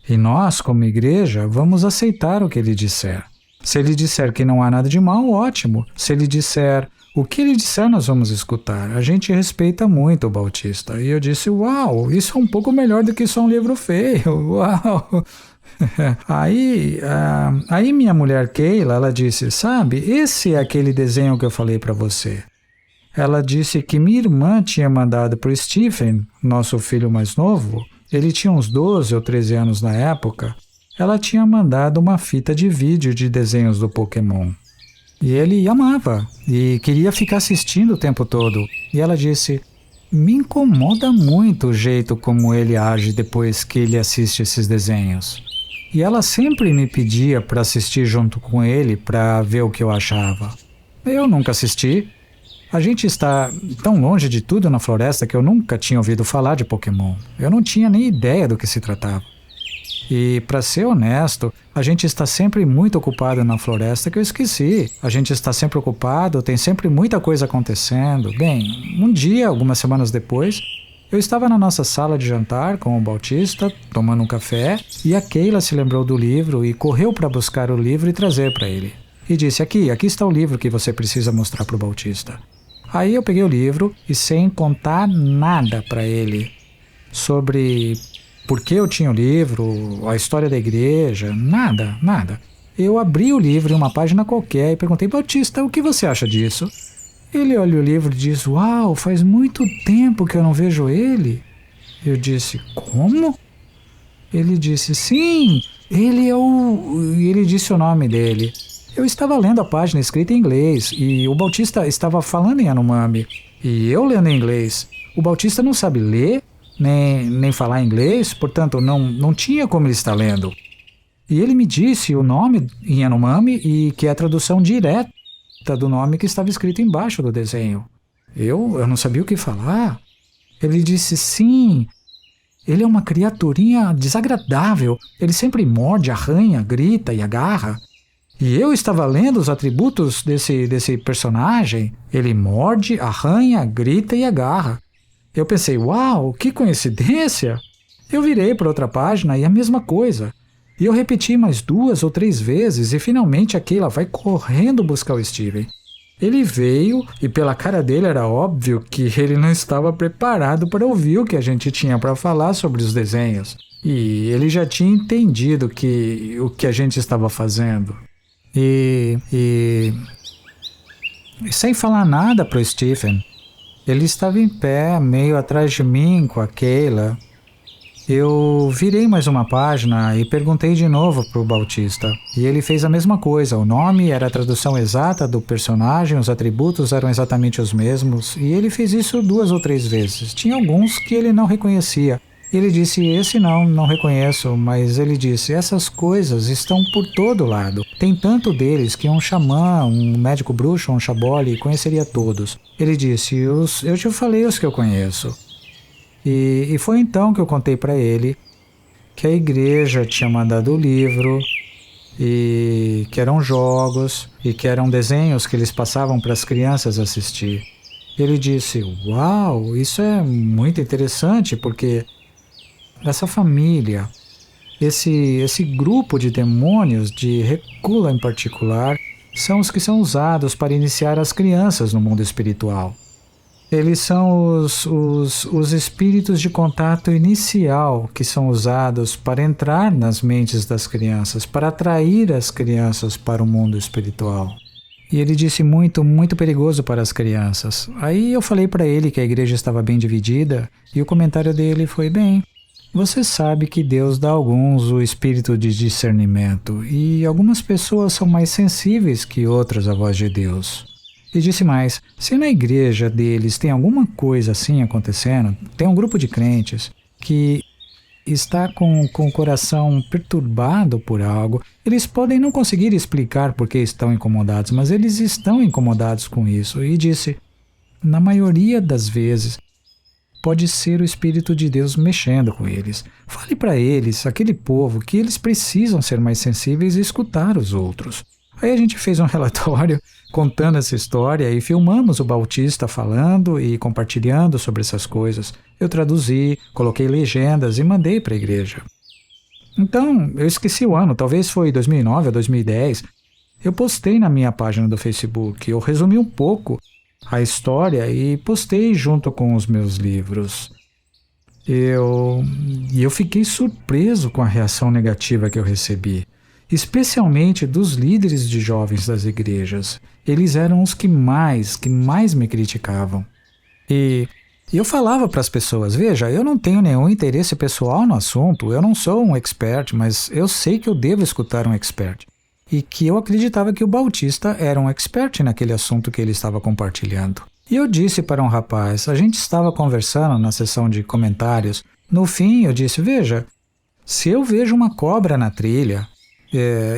E nós, como igreja, vamos aceitar o que ele disser. Se ele disser que não há nada de mal, ótimo. Se ele disser o que ele disser, nós vamos escutar. A gente respeita muito o Bautista. E eu disse, uau, isso é um pouco melhor do que só um livro feio. Uau! Aí minha mulher Keila, ela disse, sabe, esse é aquele desenho que eu falei para você. Ela disse que minha irmã tinha mandado para o Stephen, nosso filho mais novo, ele tinha uns 12 ou 13 anos na época, ela tinha mandado uma fita de vídeo de desenhos do Pokémon. E ele amava, e queria ficar assistindo o tempo todo. E ela disse, me incomoda muito o jeito como ele age depois que ele assiste esses desenhos. E ela sempre me pedia para assistir junto com ele para ver o que eu achava. Eu nunca assisti. A gente está tão longe de tudo na floresta que eu nunca tinha ouvido falar de Pokémon. Eu não tinha nem ideia do que se tratava. E, para ser honesto, a gente está sempre muito ocupado na floresta que eu esqueci. A gente está sempre ocupado, tem sempre muita coisa acontecendo. Bem, um dia, algumas semanas depois, eu estava na nossa sala de jantar com o Bautista, tomando um café, e a Keila se lembrou do livro e correu para buscar o livro e trazer para ele. E disse, aqui está o livro que você precisa mostrar para o Bautista. Aí eu peguei o livro e, sem contar nada para ele sobre por que eu tinha o livro, a história da igreja, nada. Eu abri o livro em uma página qualquer e perguntei, Bautista, o que você acha disso? Ele olha o livro e diz, uau, faz muito tempo que eu não vejo ele. Eu disse, como? Ele disse, sim, ele é o... E ele disse o nome dele. Eu estava lendo a página escrita em inglês e o Bautista estava falando em Yanomami. E eu lendo em inglês. O Bautista não sabe ler, nem falar inglês, portanto não tinha como ele estar lendo. E ele me disse o nome em Yanomami e que é a tradução direta do nome que estava escrito embaixo do desenho. Eu não sabia o que falar. Ele disse, sim, ele é uma criaturinha desagradável. Ele sempre morde, arranha, grita e agarra. E eu estava lendo os atributos desse personagem. Ele morde, arranha, grita e agarra. Eu pensei, uau, que coincidência! Eu virei para outra página e a mesma coisa. E eu repeti mais 2 ou 3 vezes e finalmente a Kayla vai correndo buscar o Steven. Ele veio e pela cara dele era óbvio que ele não estava preparado para ouvir o que a gente tinha para falar sobre os desenhos. E ele já tinha entendido o que a gente estava fazendo. E sem falar nada pro Stephen, ele estava em pé, meio atrás de mim com a Kayla. Eu virei mais uma página e perguntei de novo pro Bautista. E ele fez a mesma coisa. O nome era a tradução exata do personagem, os atributos eram exatamente os mesmos. E ele fez isso 2 ou 3 vezes. Tinha alguns que ele não reconhecia. Ele disse, esse não reconheço, mas ele disse, essas coisas estão por todo lado. Tem tanto deles que um xamã, um médico bruxo, um chabole conheceria todos. Ele disse, eu te falei os que eu conheço. E foi então que eu contei para ele que a igreja tinha mandado o livro, e que eram jogos, e que eram desenhos que eles passavam para as crianças assistir. Ele disse, uau, isso é muito interessante, porque essa família, esse grupo de demônios, de Recula em particular, são os que são usados para iniciar as crianças no mundo espiritual. Eles são os espíritos de contato inicial que são usados para entrar nas mentes das crianças, para atrair as crianças para o mundo espiritual. E ele disse muito, muito perigoso para as crianças. Aí eu falei para ele que a igreja estava bem dividida e o comentário dele foi, bem, você sabe que Deus dá a alguns o espírito de discernimento e algumas pessoas são mais sensíveis que outras à voz de Deus. E disse mais, se na igreja deles tem alguma coisa assim acontecendo, tem um grupo de crentes que está com o coração perturbado por algo, eles podem não conseguir explicar por que estão incomodados, mas eles estão incomodados com isso. E disse, na maioria das vezes, pode ser o Espírito de Deus mexendo com eles. Fale para eles, aquele povo, que eles precisam ser mais sensíveis e escutar os outros. Aí a gente fez um relatório contando essa história e filmamos o Bautista falando e compartilhando sobre essas coisas. Eu traduzi, coloquei legendas e mandei para a igreja. Então, eu esqueci o ano, talvez foi 2009 ou 2010. Eu postei na minha página do Facebook, eu resumi um pouco a história e postei junto com os meus livros. Eu fiquei surpreso com a reação negativa que eu recebi. Especialmente dos líderes de jovens das igrejas. Eles eram os que mais me criticavam. E eu falava para as pessoas, veja, eu não tenho nenhum interesse pessoal no assunto, eu não sou um expert, mas eu sei que eu devo escutar um expert. E que eu acreditava que o Bautista era um expert naquele assunto que ele estava compartilhando. E eu disse para um rapaz, a gente estava conversando na sessão de comentários, no fim eu disse, veja, se eu vejo uma cobra na trilha,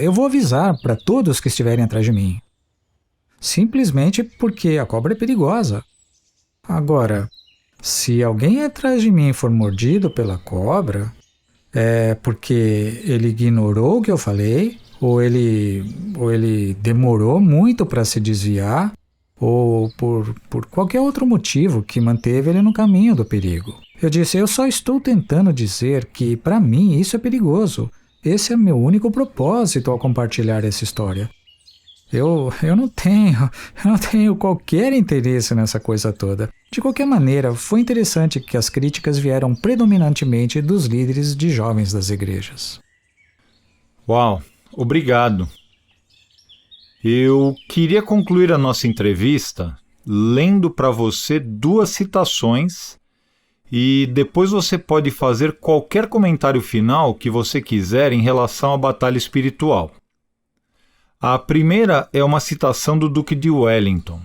eu vou avisar para todos que estiverem atrás de mim. Simplesmente porque a cobra é perigosa. Agora, se alguém atrás de mim for mordido pela cobra, é porque ele ignorou o que eu falei, ou ele demorou muito para se desviar, ou por qualquer outro motivo que manteve ele no caminho do perigo. Eu disse, eu só estou tentando dizer que, para mim, isso é perigoso. Esse é meu único propósito ao compartilhar essa história. Eu não tenho qualquer interesse nessa coisa toda. De qualquer maneira, foi interessante que as críticas vieram predominantemente dos líderes de jovens das igrejas. Uau, obrigado. Eu queria concluir a nossa entrevista lendo para você 2 citações e depois você pode fazer qualquer comentário final que você quiser em relação à batalha espiritual. A primeira é uma citação do Duque de Wellington.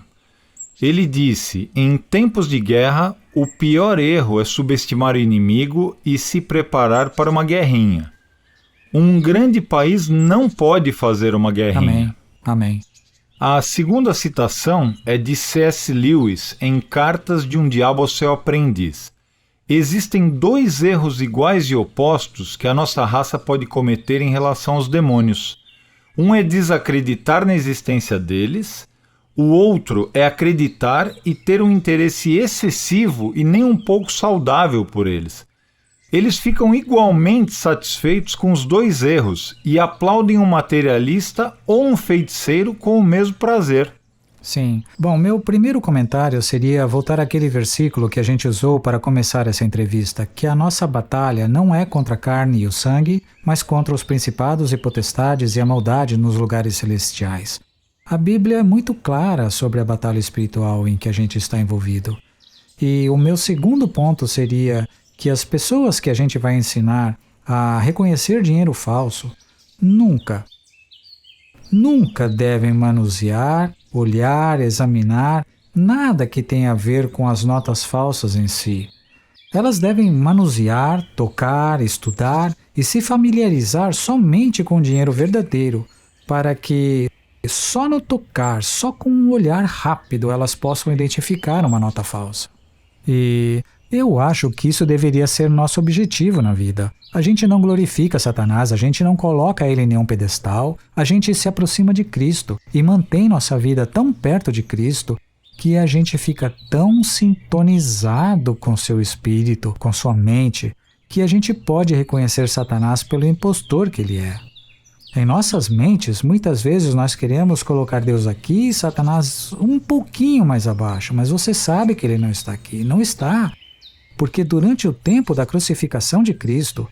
Ele disse, em tempos de guerra, o pior erro é subestimar o inimigo e se preparar para uma guerrinha. Um grande país não pode fazer uma guerrinha. Amém. A segunda citação é de C.S. Lewis, em Cartas de um Diabo ao Seu Aprendiz. Existem 2 erros iguais e opostos que a nossa raça pode cometer em relação aos demônios. Um é desacreditar na existência deles, o outro é acreditar e ter um interesse excessivo e nem um pouco saudável por eles. eles ficam igualmente satisfeitos com os dois erros e aplaudem um materialista ou um feiticeiro com o mesmo prazer. Sim. Bom, meu primeiro comentário seria voltar àquele versículo que a gente usou para começar essa entrevista, que a nossa batalha não é contra a carne e o sangue, mas contra os principados e potestades e a maldade nos lugares celestiais. A Bíblia é muito clara sobre a batalha espiritual em que a gente está envolvido. E o meu segundo ponto seria que as pessoas que a gente vai ensinar a reconhecer dinheiro falso nunca devem manusear, olhar, examinar nada que tenha a ver com as notas falsas em si. Elas devem manusear, tocar, estudar e se familiarizar somente com o dinheiro verdadeiro, para que só no tocar, só com um olhar rápido, elas possam identificar uma nota falsa. E eu acho que isso deveria ser nosso objetivo na vida. A gente não glorifica Satanás, a gente não coloca ele em nenhum pedestal, a gente se aproxima de Cristo e mantém nossa vida tão perto de Cristo que a gente fica tão sintonizado com seu espírito, com sua mente, que a gente pode reconhecer Satanás pelo impostor que ele é. Em nossas mentes, muitas vezes nós queremos colocar Deus aqui e Satanás um pouquinho mais abaixo, mas você sabe que ele não está aqui, não está. Porque durante o tempo da crucificação de Cristo,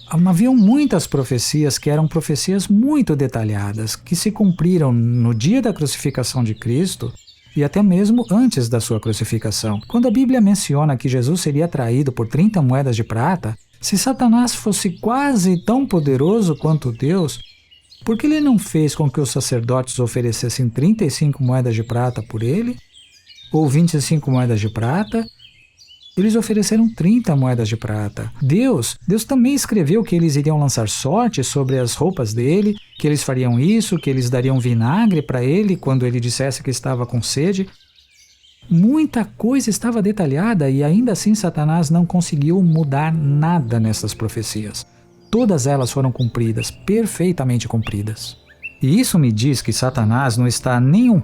haviam muitas profecias que eram profecias muito detalhadas, que se cumpriram no dia da crucificação de Cristo e até mesmo antes da sua crucificação. Quando a Bíblia menciona que Jesus seria traído por 30 moedas de prata, se Satanás fosse quase tão poderoso quanto Deus, por que ele não fez com que os sacerdotes oferecessem 35 moedas de prata por ele? Ou 25 moedas de prata? Eles ofereceram 30 moedas de prata. Deus também escreveu que eles iriam lançar sorte sobre as roupas dele, que eles fariam isso, que eles dariam vinagre para ele quando ele dissesse que estava com sede. Muita coisa estava detalhada e ainda assim Satanás não conseguiu mudar nada nessas profecias. Todas elas foram cumpridas, perfeitamente cumpridas. E isso me diz que Satanás não está nem um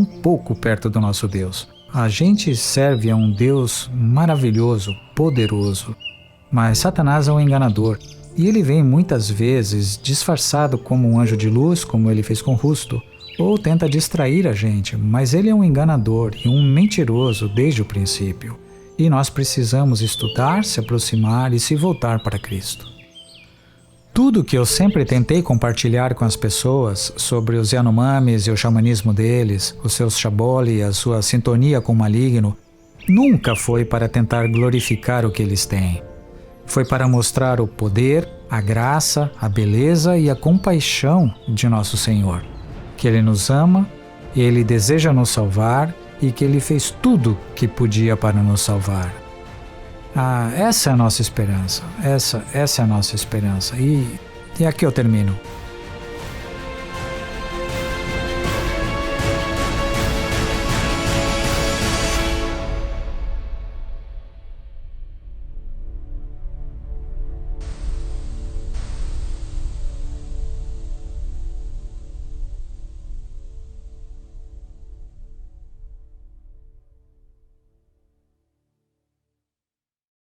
pouco perto do nosso Deus. A gente serve a um Deus maravilhoso, poderoso, mas Satanás é um enganador e ele vem muitas vezes disfarçado como um anjo de luz, como ele fez com Rusto, ou tenta distrair a gente, mas ele é um enganador e um mentiroso desde o princípio. E nós precisamos estudar, se aproximar e se voltar para Cristo. Tudo que eu sempre tentei compartilhar com as pessoas sobre os Yanomamis e o xamanismo deles, os seus Shaboli e a sua sintonia com o maligno, nunca foi para tentar glorificar o que eles têm. Foi para mostrar o poder, a graça, a beleza e a compaixão de nosso Senhor. Que Ele nos ama, Ele deseja nos salvar e que Ele fez tudo que podia para nos salvar. Essa é a nossa esperança, essa é a nossa esperança. E aqui eu termino.